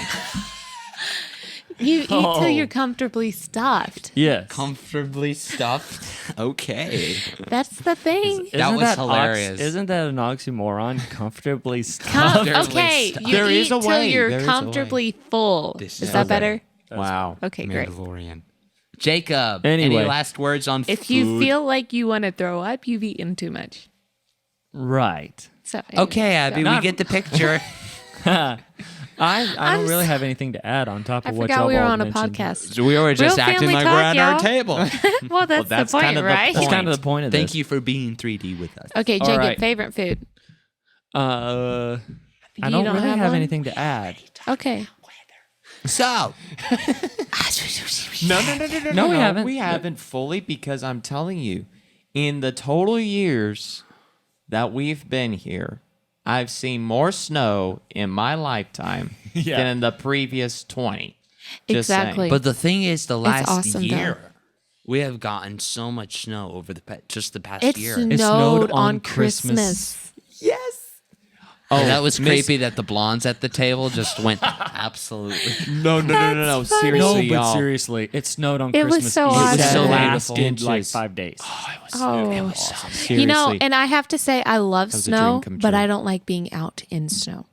You eat Oh. till you're comfortably stuffed. Yes. Comfortably stuffed. Okay. That's the thing. That was Isn't hilarious. Isn't that an oxymoron? Comfortably stuffed. Comfortably Okay, stuffed. you There eat is a till way. you're There is a way. comfortably full. This Is is that okay. better? Wow. Okay, great. Mandalorian. Jacob, Anyway. any last words on food? If you feel like you want to throw up, you've eaten too much. Right. So anyway, Okay, Abby, so- we get the picture. I don't really have anything to add on top I of what forgot y'all we were all on a mentioned. podcast. So we were just Real acting family like talk, we're at our y'all. table. Well, that's, that's the point, kind of the right? That's kind of the point of Thank this. you for being 3D with us. Okay, All Jacob, right. favorite food. I You don't don't really have have one? anything to add. Okay. So, No, we haven't. We haven't fully because I'm telling you, in the total years that we've been here, I've seen more snow in my lifetime Yeah. than in the previous 20. Just saying. Exactly. but the thing is, the last awesome, year, though. we have gotten so much snow over just the past It year. snowed, snowed on on Christmas. Oh, that was Miss- creepy that the blondes at the table just went absolutely. No. That's funny. Seriously, No, but y'all. seriously, it snowed on It was Christmas so Eve. awesome. It was so beautiful. lasted like Inches. 5 days. Oh, Seriously. you know, and I have to say, I love was a snow, dream come but true. I don't like being out in snow.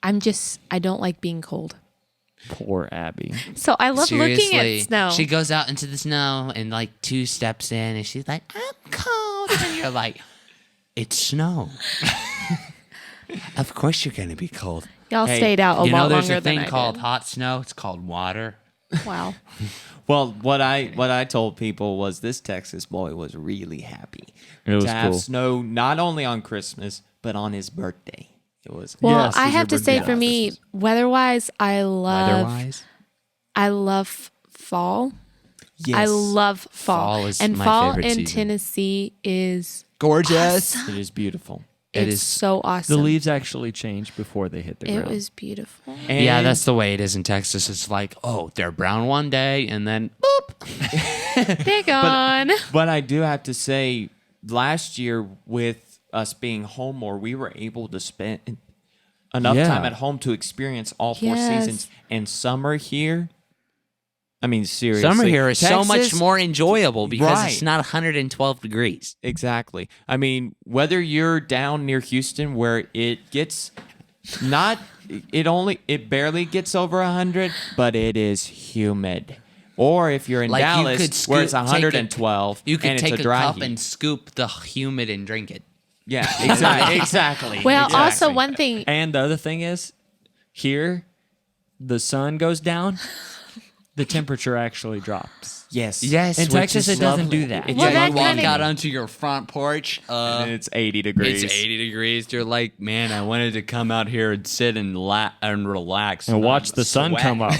I don't like being cold. Poor Abby. So I love looking Seriously, at snow. she goes out into the snow and like 2 steps in, and she's like, "I'm cold," and you're like, "It's snow." Of course, you're gonna be cold. Y'all Hey, stayed out a You know, lot there's longer a thing than I called did. hot snow. It's called water. Wow. Well, what I told people was this Texas boy was really happy It was to have cool. snow not only on Christmas but on his birthday. It was Well, Yes, I is have your to say, birthday for me, Christmas. weather-wise, I Weather-wise, love fall. Yes. I love fall. Fall is and my fall favorite in season. Tennessee is gorgeous. It is beautiful. It it's is- so The awesome. leaves actually change before they hit the It ground. was beautiful. And Yeah, that's the way it is in Texas. It's like, oh, they're brown one day, and then boop. They're gone. But I do have to say, last year with us being home more, we were able to spend enough Yeah. time at home to experience all 4 Yes. seasons. And summer here, I mean, seriously, Summer here is so much Texas- more enjoyable because it's Right. not 112 degrees. Exactly. I mean, whether you're down near Houston where it gets not it barely gets over 100, but it is humid. Or if you're in Like, you Dallas could where it's take 112 You could and take it's a a dry cup heat. and scoop the humid and drink it. Yeah, exactly. Well, exactly. also one thing. And the other thing is, here, the sun goes down, the temperature actually drops. Yes. Yes, In which Texas, is it doesn't lovely. do that. Well, Yeah, that you walk kinda- out onto your front porch. And it's 80 degrees. It's 80 degrees. You're like, man, I wanted to come out here and sit and relax And watch I'm the sun sweat. come up.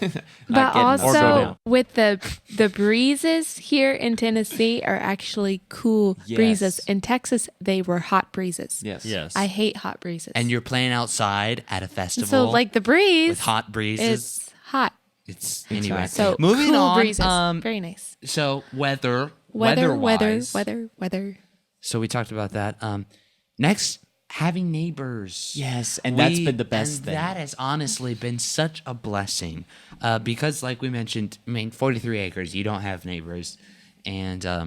But getting- or go also down. with the breezes here in Tennessee are actually cool breezes. Yes. In Texas, they were hot breezes. Yes. Yes. I hate hot breezes. And you're playing outside at a festival. so like the breeze with hot breezes. it's hot. It's anyway. So moving cool on. breezes. Very nice. So weather. Weather. Weather-wise. So we talked about that. Next, having neighbors. Yes, and that's been the best and thing. That has honestly been such a blessing, because, like we mentioned, I mean, 43 acres. You don't have neighbors, and Not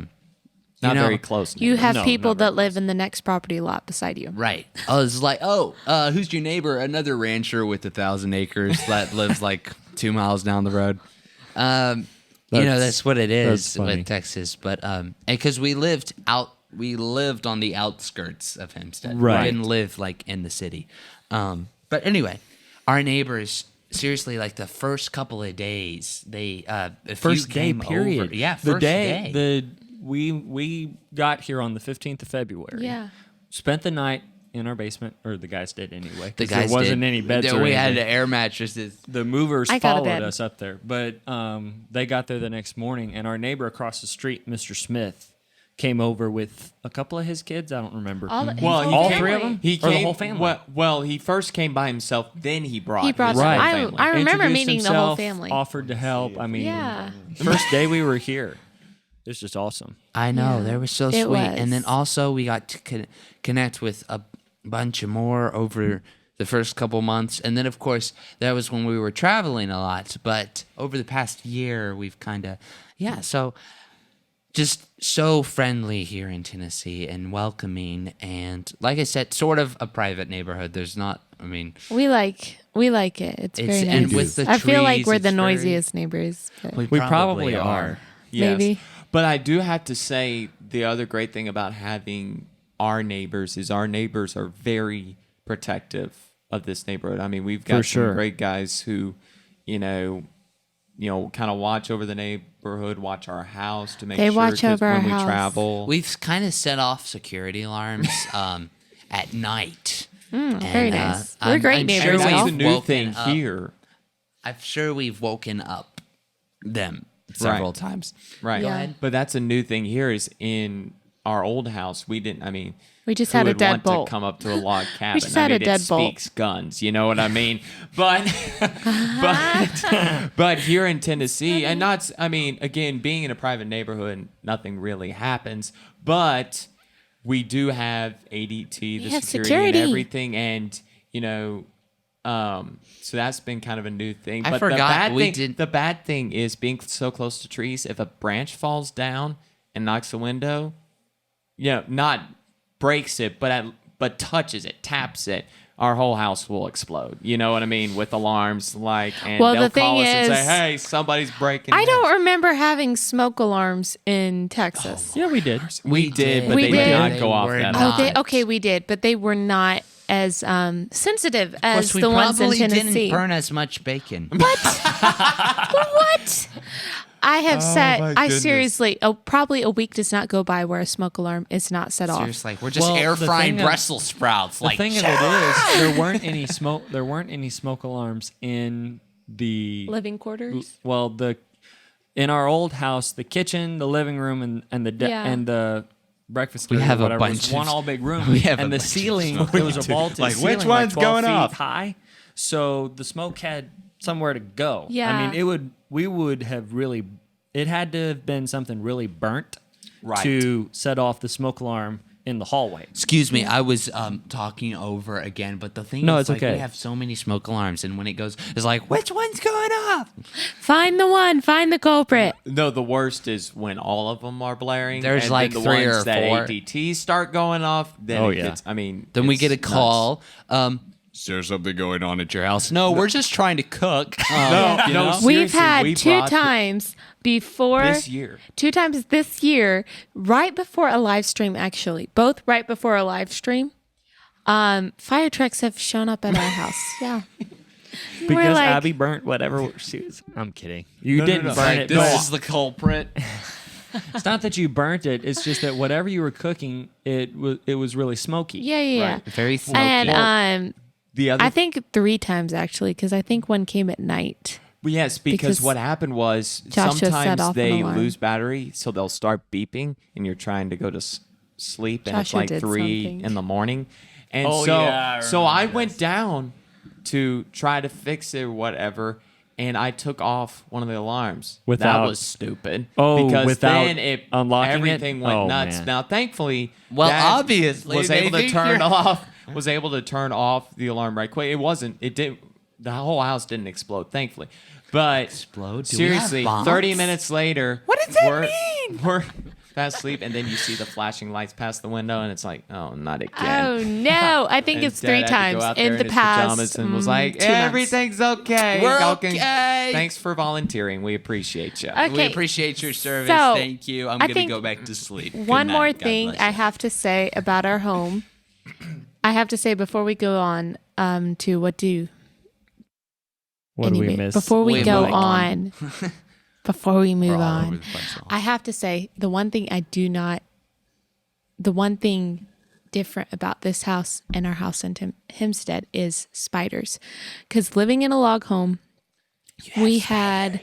you know, very close. You have No, people not very that live in the next property lot beside you. Right. I was like, who's your neighbor? Another rancher with 1,000 acres that lives like 2 miles down the road. That's what it that's is funny. with Texas. But because we lived on the outskirts of Hempstead. Right. We didn't live like in the city. But anyway, our neighbors. Seriously, like the first couple of days, if First you day came period. over, yeah, the first day. We got here on the 15th of February. Yeah. Spent the night in our basement, or the guys did anyway. The 'cause guys there wasn't did. any beds. or We had anything. air mattresses. The movers I got a followed bed. us up there, but they got there the next morning, and our neighbor across the street, Mr. Smith, came over with a couple of his kids. I don't remember. All Three of them? He Or came, the whole family? Well, he first came by himself, then he brought his Right. whole I family. remember Introduced meeting the whole himself, family. Offered to help. I mean, Yeah. first day we were here, it was just awesome. I know. Yeah, They were so it sweet. And then was. also we got to connect with a bunch of more over the first couple months. And then, of course, that was when we were traveling a lot. But over the past year, we've kind of, so just so friendly here in Tennessee and welcoming. And like I said, sort of a private neighborhood. There's not, We like it. It's very nice. and with the I feel like trees, we're it's the very- noisiest neighbors. but- We We probably are. Yes. Maybe. But I do have to say the other great thing about having our neighbors is our neighbors are very protective of this neighborhood. I mean, we've got For some sure. great guys who, kind of watch over the neighborhood, watch our house to make They sure watch 'cause over our when we house. travel. We've kind of set off security alarms at night. Very nice. We're great I'm neighbors. sure and y'all. that's we've a new woken thing up- here. I'm sure we've woken up them several Right. times. Right. Yeah. But that's a new thing here is in our old house, we didn't, We just who had a would dead want bolt. to come up to a log cabin? just had a it deadbolt. speaks guns, you know what I mean? But but here in Tennessee, and not, again, being in a private neighborhood, nothing really happens. But we do have ADT, the have security, security. and everything, and so that's been kind of a new thing. I But forgot we did- the bad thing is being so close to trees. If a branch falls down and knocks a window, not breaks it, but touches it, taps it, our whole house will explode. You know what I mean? With alarms, and Well, they'll the thing call us and say, is- "Hey, somebody's breaking." I in." don't remember having smoke alarms in Texas. Yeah, we did. We did, but We they did. did not They go off were that. not. Okay, we did, but they were not as sensitive Of as course, we the ones in probably Tennessee. didn't burn as much bacon. What? I have seriously, probably a week does not go by where a smoke alarm is not set off. Seriously, we're just Well, air the frying thing of- Brussels sprouts. The Like, thing of it is, there weren't any smoke. There weren't any smoke alarms in the Living quarters. in our old house, the kitchen, the living room, and the Yeah. and the breakfast We area, have a whatever, bunch was of- one all big room. we have a and the bunch of ceiling, smoke. there was a vaulted Like, ceiling, which one's 12 going feet off? high. So the smoke had somewhere to go. Yeah. I mean, we would have really. It had to have been something really burnt Right. to set off the smoke alarm in the hallway. excuse me, I was talking over again, but the thing No, is, it's okay. we have so many smoke alarms, and when it goes, it's like, which one's going off? Find the culprit. No, the worst is when all of them are blaring. There's and like then the 3 ones or that 4. ADT start going off. Then Oh, it yeah. gets, Then we it's get a nuts. call. Is there something going on at your house? No, we're just trying to cook. No, We've seriously, had we two brought the- times before this year. 2 times this year, right before a live stream, actually, both right before a live stream. Fire trucks have shown up at our house. Yeah. Because like- Abby burnt whatever she was. I'm kidding. You didn't no. burn Like, it. This but is the culprit. it's not that you burnt it. It's just that whatever you were cooking, it was really smoky. Yeah. Very smoky. And The other I think 3 times actually, because I think one came at night. Well, yes, because Because what happened was Josh just set sometimes off an they alarm. lose battery, so they'll start beeping, and you're trying to go to sleep, and it's Joshua like did 3 something. in the morning. And Oh, so, yeah, I so I remember went this. down to try to fix it or whatever, and I took off one of the alarms. That Without- was stupid. Oh, because without then it unlocking it? everything went Oh, nuts. man. Now, thankfully, Well, Dad obviously, was they able to think turn you're- off. Was able to turn off the alarm right quick. It wasn't. It did. The whole house didn't explode, thankfully. But Explode? Do we have seriously, bombs? 30 minutes later, What does that we're, mean? We're fast asleep, and then you see the flashing lights past the window, and it's like, oh, not again. Oh no! I think And it's Dad 3 had to go times out there in in the his past. pajamas and was like, 2 months. everything's okay. We're Y'all can- okay. Thanks for volunteering. We appreciate you. Okay. We appreciate your service. So, Thank you. I'm I going to think go back to sleep. Good One night. more God thing bless I you. have to say about our home. I have to say before we go on to What do we anyway, miss? before we We go move on, before we move We're all over on, the place. I have to say the one thing different about this house and our house in Hempstead is spiders. Because living in a log home, we had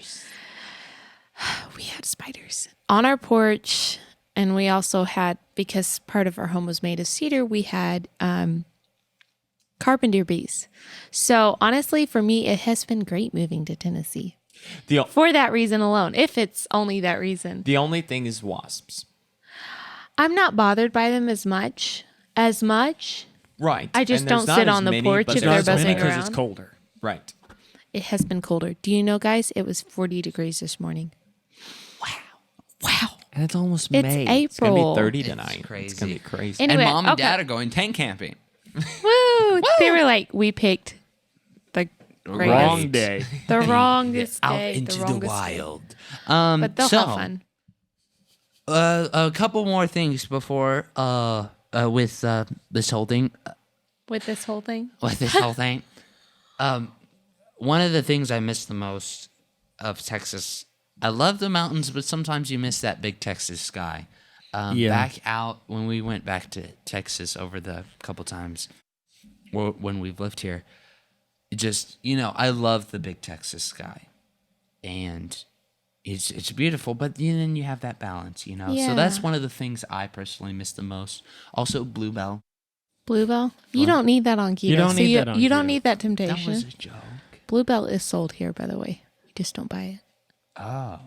spiders on our porch And we also had, because part of our home was made of cedar, we had carpenter bees. So honestly, for me, it has been great moving to Tennessee. For that reason alone, if it's only that reason. The only thing is wasps. I'm not bothered by them as much. Right. I just don't sit on the porch if they're buzzing around. Because it's colder. Right. It has been colder. Do you know, guys? It was 40 degrees this morning. Wow. And it's almost It's May. April. It's going to be 30 tonight. It's crazy. It's going to be crazy. Anyway, and mom and okay. dad are going tank camping. Woo! They were like, we picked the Wrong day. The wrongest Out day. into the the wrongest wild. Day. But they'll have fun. A couple more things before with this whole thing. With this whole thing? One of the things I miss the most of Texas, I love the mountains, but sometimes you miss that big Texas sky. Back out when we went back to Texas over the couple times when we've lived here, just, I love the big Texas sky, and it's beautiful, but then you have that balance, So that's one of the things I personally miss the most. Also, Bluebell. Bluebell? You don't need that on keto. You don't need that on You don't keto. need that That temptation. was a joke. Bluebell is sold here, by the way. You just don't buy it. Oh,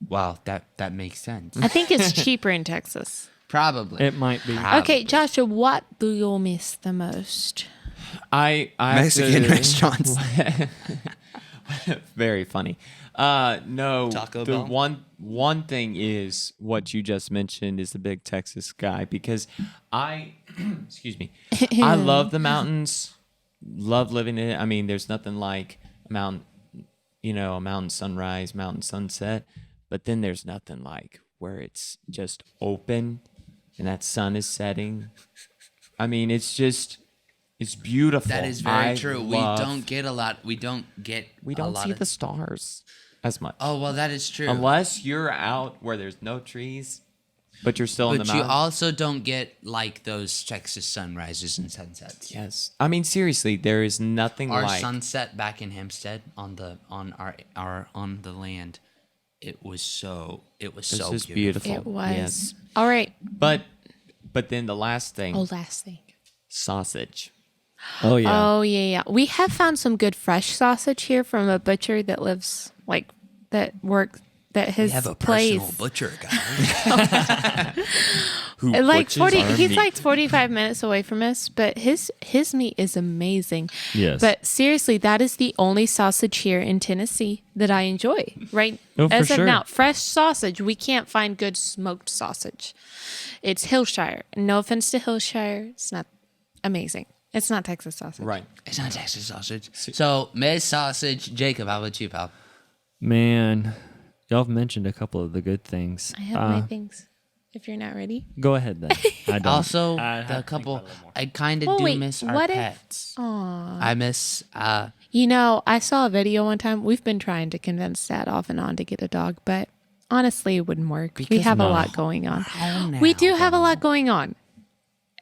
wow, that makes sense. I think it's cheaper in Texas. Probably. It might be. Okay, Joshua, what do you miss the most? I Mexican restaurants. Very funny. No, Taco the Bell? one thing is what you just mentioned is the big Texas sky, because excuse me, I love the mountains, love living in it. I mean, there's nothing like a mountain sunrise, mountain sunset, but then there's nothing like where it's just open and that sun is setting. I mean, it's beautiful. That is very true. We don't see the stars as much. Oh, well, that is true. Unless you're out where there's no trees, but you're still in the But you mountains. also don't get like those Texas sunrises and sunsets. Yes. I mean, seriously, there is nothing Our like sunset back in Hempstead on the land, it was so just beautiful. beautiful. It was. Yes. All right. But then the last thing, Last thing. sausage. Oh, yeah. Oh, yeah. We have found some good fresh sausage here from a butcher that lives, his We have a place. personal butcher, guy. Who Like butchers 40, our he's meat. like 45 minutes away from us, but his meat is amazing. Yes. But seriously, that is the only sausage here in Tennessee that I enjoy. Right? Oh, for As of sure. now, fresh sausage. We can't find good smoked sausage. It's Hillshire. No offense to Hillshire, it's not amazing. It's not Texas sausage. Right. It's not Texas sausage. So, Miss Sausage, Jacob, how about you, pal? Man, y'all have mentioned a couple of the good things. I have my things. If you're not ready. Go ahead then. I don't. Also, I have the to couple, think about it a little more. I kind of Well, do wait, miss our what if- pets. I miss, I saw a video one time. We've been trying to convince Dad off and on to get a dog, but honestly, it wouldn't work. We Because have a no. lot going on. Home We now, do have a lot going on.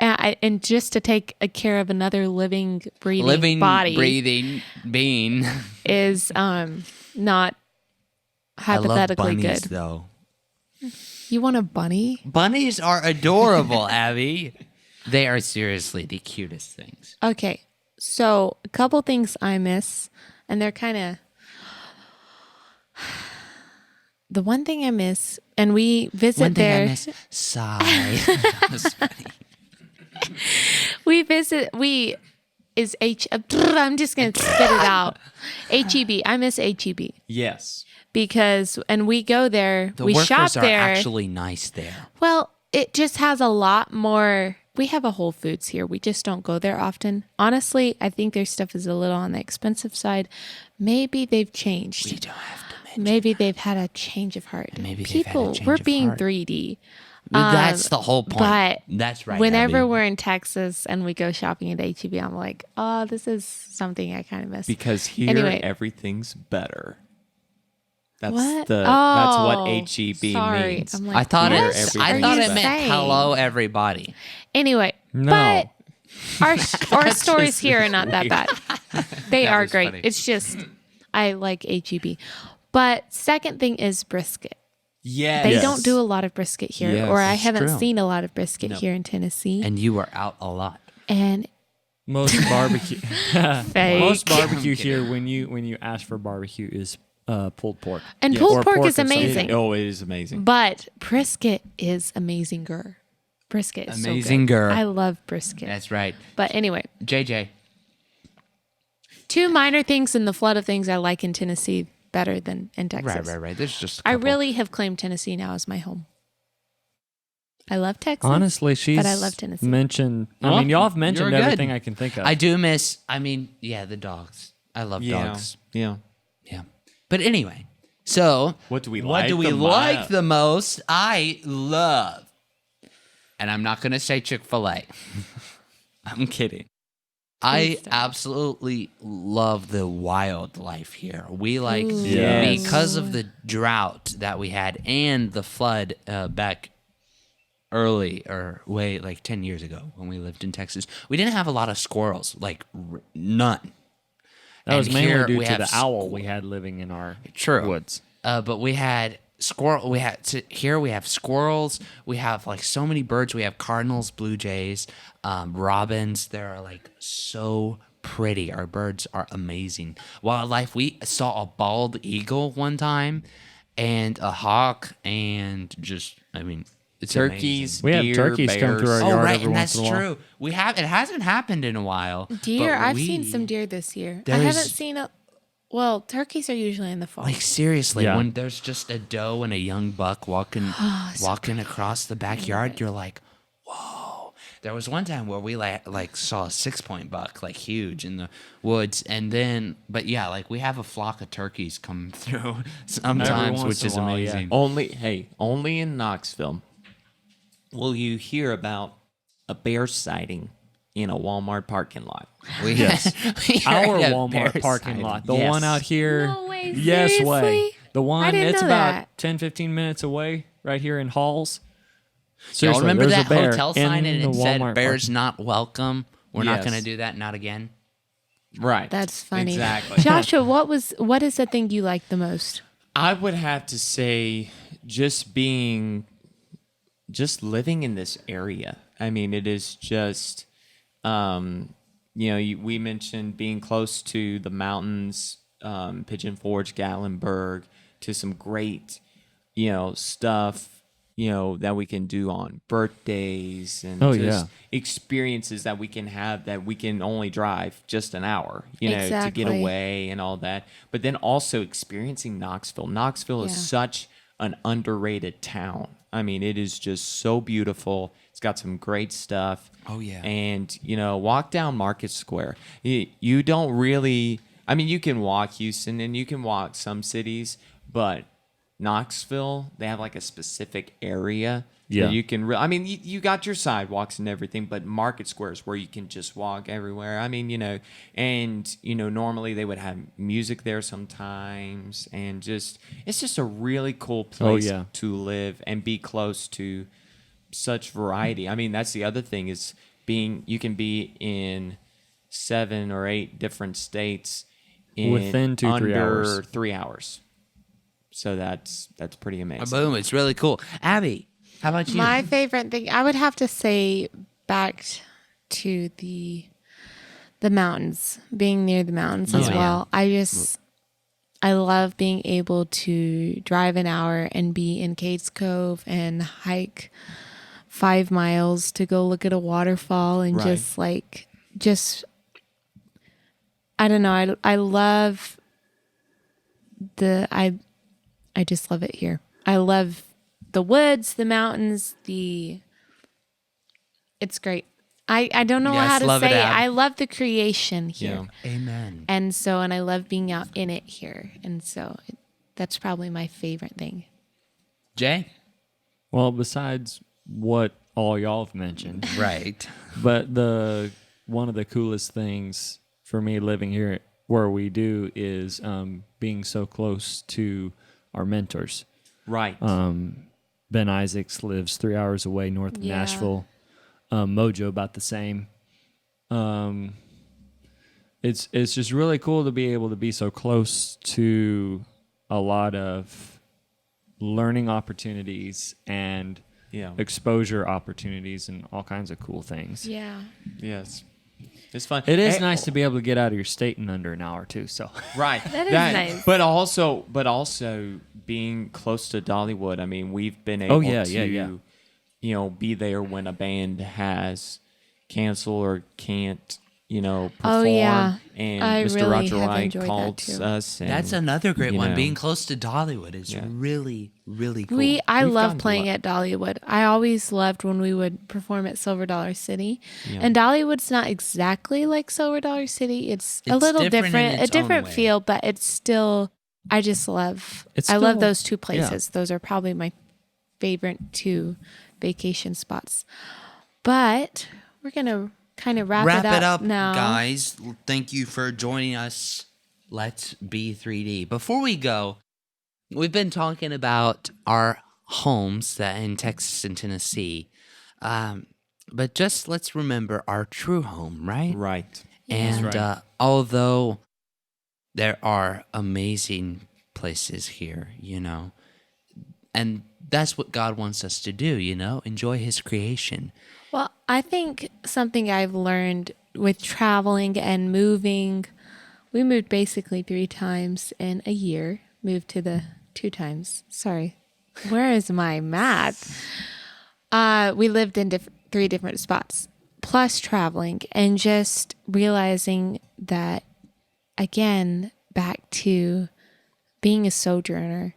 And just to take care of another living, breathing body breathing being. is not hypothetically good. Though. You want a bunny? Bunnies are adorable, Abby. They are seriously the cutest things. Okay, so a couple things I miss, and they're kind of the one thing I miss, and we visit One thing there. I miss, sigh. That's funny. We visit. I'm just gonna spit it out. HEB. I miss HEB Yes. because, and we go there. The we workers shop are there. actually nice there. Well, it just has a lot more. We have a Whole Foods here. We just don't go there often. Honestly, I think their stuff is a little on the expensive side. Maybe they've changed. We don't have to mention. Maybe they've had a change of heart. Maybe they've had a People, change we're of being heart. 3D. That's the whole point. But That's right. whenever Abby. we're in Texas and we go shopping at HEB, I'm like, oh, this is something I kind of miss. Because here Anyway. everything's better. That's What? that's what Oh, HEB sorry. means. I'm like, I thought what it. are I thought you it meant saying? hello, everybody. Anyway, No. but our stores just here are not that bad. They are was great. funny. It's just I like HEB. But second thing is brisket. Yes. They don't do a lot of brisket here, Yes, or I that's haven't true. seen a lot of brisket here in Tennessee. And you were out a lot. And Most barbecue, fake. most barbecue here when you ask for barbecue is pulled pork. And Yes. pulled Or pork pork is or something. amazing. It is amazing. But brisket is amazing-ger. Brisket is so Amazing-ger. good. I love brisket. That's right. But anyway, JJ. two minor things in the flood of things I like in Tennessee better than in Texas. Right. There's just a I couple. really have claimed Tennessee now as my home. I love Texas. Honestly, she's but I love Tennessee. mentioned. Well, I mean, y'all have mentioned you're good. everything I can think of. I do miss, the dogs. I love dogs. Yeah. Yeah. But anyway, so What do we what like do we the like most? the most? I love, and I'm not going to say Chick-fil-A. I'm kidding. I Please don't. absolutely love the wildlife here. We like, Yes. because of the drought that we had and the flood back early or way like 10 years ago when we lived in Texas, we didn't have a lot of squirrels, like none. that was And mainly here due we to have the owl we had living in our True. woods. But we had squirrel. Here we have squirrels. We have like so many birds. We have cardinals, blue jays, robins. They're like so pretty. Our birds are amazing. Wildlife. We saw a bald eagle one time, and a hawk, and it's Turkeys, amazing. We have deer, turkeys come bears. through our Oh yard right, every and once that's in a while. true. We have. It hasn't happened in a while. Deer, but I've seen we- some deer this year. I There's- haven't seen well, turkeys are usually in the fall. Like seriously, Yeah. when there's just a doe and a young buck walking so across the backyard, you're like, whoa. There was one time where we like saw a 6-point buck, like huge in the woods, and then, but yeah, like we have a flock of turkeys come through sometimes, once which in a is while, yeah. amazing. Only in Knoxville will you hear about a bear sighting in a Walmart parking lot. We Yes. we Our had a Walmart bear parking sighting. lot. The Yes. one out here. No way, Yes seriously? way. The one, I didn't it's know about that. 10, 15 minutes away right here in Halls. Y'all Seriously, remember there's that a bear hotel sign in and the it said Walmart "Bears parking- not welcome"? We're not Yes. going to do that. Not again. Right. That's funny. Exactly. Joshua, what is the thing you like the most? I would have to say just living in this area. I mean, it is just, we mentioned being close to the mountains, Pigeon Forge, Gatlinburg, to some great, stuff, that we can do on birthdays and Oh, just yeah. experiences that we can have that we can only drive just an hour, to get Exactly. away and all that. But then also experiencing Knoxville. Knoxville is Yeah. such an underrated town. I mean, it is just so beautiful. It's got some great stuff. Oh, yeah. And, walk down Market Square. You don't really, I mean, you can walk Houston and you can walk some cities, but Knoxville, they have like a specific area Yeah. that you can you got your sidewalks and everything, but Market Square is where you can just walk everywhere. I mean, normally they would have music there sometimes, and it's just a really cool place yeah. to live and be close to such variety. I mean, that's the other thing is you can be in 7 or 8 different states in Within 2-3 under hours. 3 hours. So that's pretty amazing. Boom! It's really cool. Abby, how about you? My favorite thing, I would have to say back to the mountains, being near the mountains as yeah. well. I love being able to drive an hour and be in Cades Cove and hike 5 miles to go look at a waterfall and Right. I don't know. I love I just love it here. I love the woods, the mountains, it's great. I don't know Yes, how to love it, say it. Ab. I love the creation here. Yeah. Amen. And I love being out in it here. And that's probably my favorite thing. Jay. Well, besides what all y'all have mentioned, Right. but one of the coolest things for me living here where we do is being so close to our mentors. Right. Ben Isaacs lives 3 hours away north of Yeah. Nashville. Mojo about the same. It's just really cool to be able to be so close to a lot of learning opportunities and exposure opportunities and all kinds of cool things. Yeah. Yes. It's fun. It is nice to be able to get out of your state in under an hour too. So right, that is nice. But also being close to Dollywood. I mean, we've been able to, be there when a band has canceled or can't, perform. Oh, yeah. And I Mr. really Roger have Wright enjoyed that, called too. us. And, That's another great one. know. Being close to Dollywood is really, really cool. I We've love gotten to playing lo- at Dollywood. I always loved when we would perform at Silver Dollar City. Yeah. And Dollywood's not exactly like Silver Dollar City. It's a little different in different, a its own different way. feel, but it's still, I just love, It's I love still- those two places. Those are probably my favorite two vacation spots. But we're going to kind of wrap it up now. guys. Thank you for joining us. Let's B3D. Before we go, we've been talking about our homes that in Texas and Tennessee, but just let's remember our true home, right? Right. And That's right. although there are amazing places here, and that's what God wants us to do, enjoy His creation. Well, I think something I've learned with traveling and moving, we moved basically 3 times in a year, moved to the 2 times. Sorry. Where is my math? We lived in 3 different spots, plus traveling and just realizing that, again, back to being a sojourner,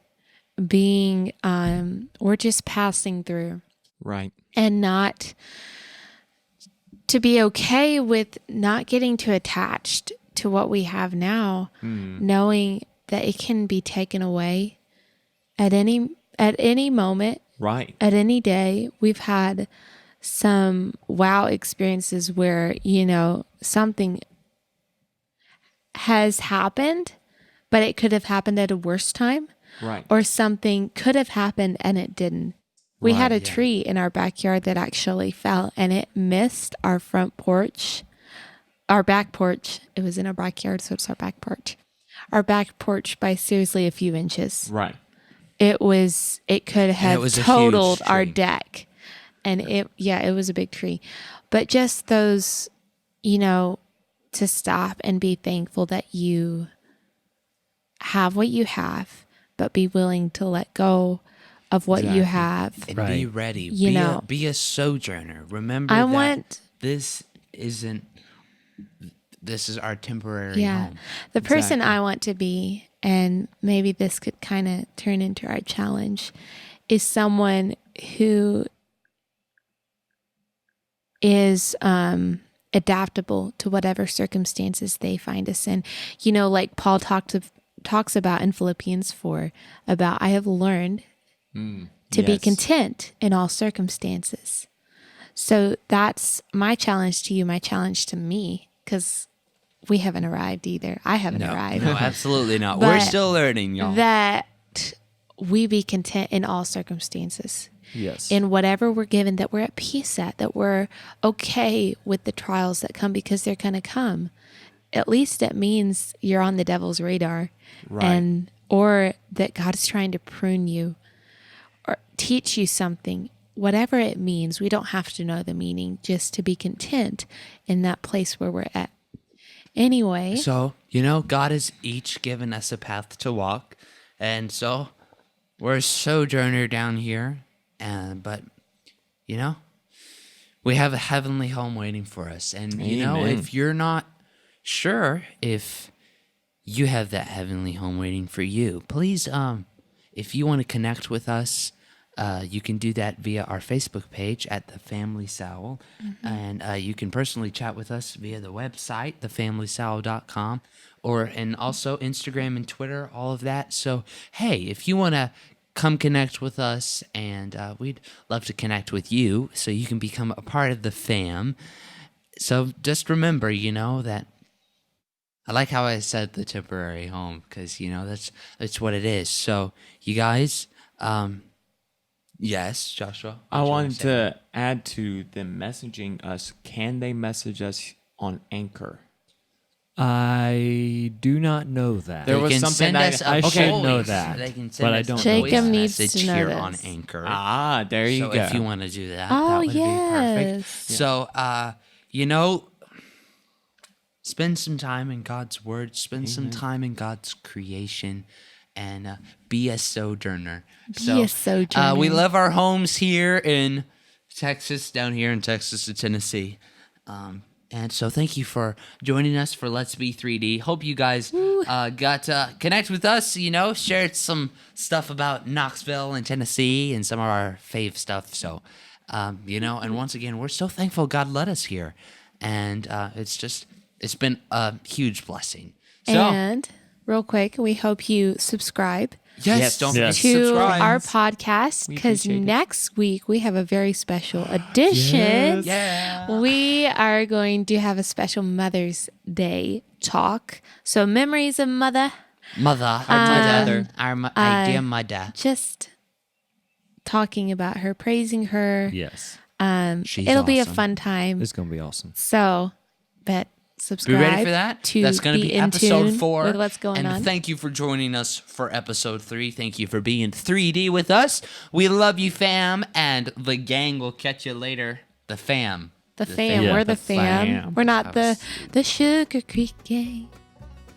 we're just passing through. Right. And not to be okay with not getting too attached to what we have now, knowing that it can be taken away at any moment, Right. at any day. We've had some wow experiences where, something has happened, but it could have happened at a worse time, Right. or something could have happened and it didn't. We had a Right, yeah. tree in our backyard that actually fell and it missed our front porch, our back porch. It was in our backyard, so it's our back porch. Our back porch by seriously a few inches. Right. It could have was a huge totaled our tree. deck. And it was a big tree. But just those, to stop and be thankful that you have what you have, but be willing to let go of what you have. And be ready. Be a sojourner. Remember this is our temporary home. The person I want to be, and maybe this could kind of turn into our challenge, is someone who is adaptable to whatever circumstances they find us in. Like Paul talks about in Philippians 4, about I have learned to be content in all circumstances. So that's my challenge to you, my challenge to me, because we haven't arrived either. I haven't arrived. No, absolutely not. But We're still learning, y'all. That we be content in all circumstances. Yes. In whatever we're given, that we're at peace at, that we're okay with the trials that come because they're going to come. At least it means you're on the devil's radar, Right. or that God's trying to prune you or teach you something. Whatever it means, we don't have to know the meaning, just to be content in that place where we're at. Anyway. So, God has each given us a path to walk. And so we're a sojourner down here. But, we have a heavenly home waiting for us. And, Amen. if you're not sure if you have that heavenly home waiting for you, please, if you want to connect with us, you can do that via our Facebook page at The Family Sowell. And you can personally chat with us via the website, thefamilysowell.com, and also Instagram and Twitter, all of that. So, hey, if you want to come connect with us, and we'd love to connect with you so you can become a part of the fam. So just remember, that I like how I said the temporary home, because, that's what it is. So, you guys... Yes, Joshua. I wanted to add to them messaging us. Can they message us on Anchor? I do not know that. There They was can something send that us I a should voice. know that, They can but send I us don't a know voice Jacob needs message to know here this. on Anchor. there you So go. if you want to do that, Oh, that would be perfect. yes. So, you know, spend some time in God's Word. Spend some time in God's creation. And be a sojourner. Be a sojourner. We love our homes here in Texas, down here in Texas to Tennessee. And so thank you for joining us for Let's Be 3D. Hope you guys got to connect with us, shared some stuff about Knoxville and Tennessee and some of our fave stuff. So, and once again, we're so thankful God led us here. And it's been a huge blessing. So, And real quick, we hope you subscribe yes, don't forget Yes. to to subscribe. our podcast because appreciate it. next week we have a very special edition. Yeah. We are going to have a special Mother's Day talk. So, memories of mother, Mother, our dear mother. just talking about her, praising her. Yes. She's It'll be a awesome. fun time. It's going to be awesome. So, but Be subscribe. ready for that? To That's going to be in episode tune 4. with what's going and on. thank you for joining us for episode 3. Thank you for being 3D with us. We love you, fam. And the gang will catch you later. The fam. The fam. Yeah, We're the the fam. fam. We're not the Sugar Creek gang.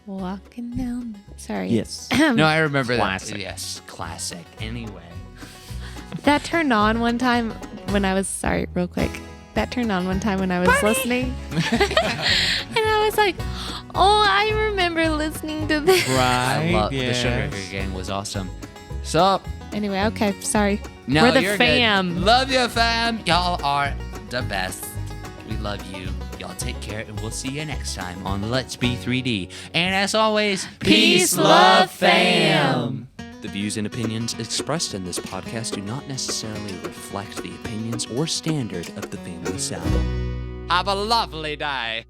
Walking down. Sorry. Yes. No, I remember Classic. that. Yes, classic. Anyway. That turned on one time when I was sorry, real quick. That turned on one time when I was listening. And I was like, oh, I remember listening to this. I love the yes. Sugar Creek Gang was awesome. So, Anyway, okay, sorry. no, We're the you're fam. Good. Love you, fam. Y'all are the best. We love you. Y'all take care, and we'll see you next time on Let's Be 3D. And as always, Peace, love, fam. The views and opinions expressed in this podcast do not necessarily reflect the opinions or standard of the family Sowell. Have a lovely day.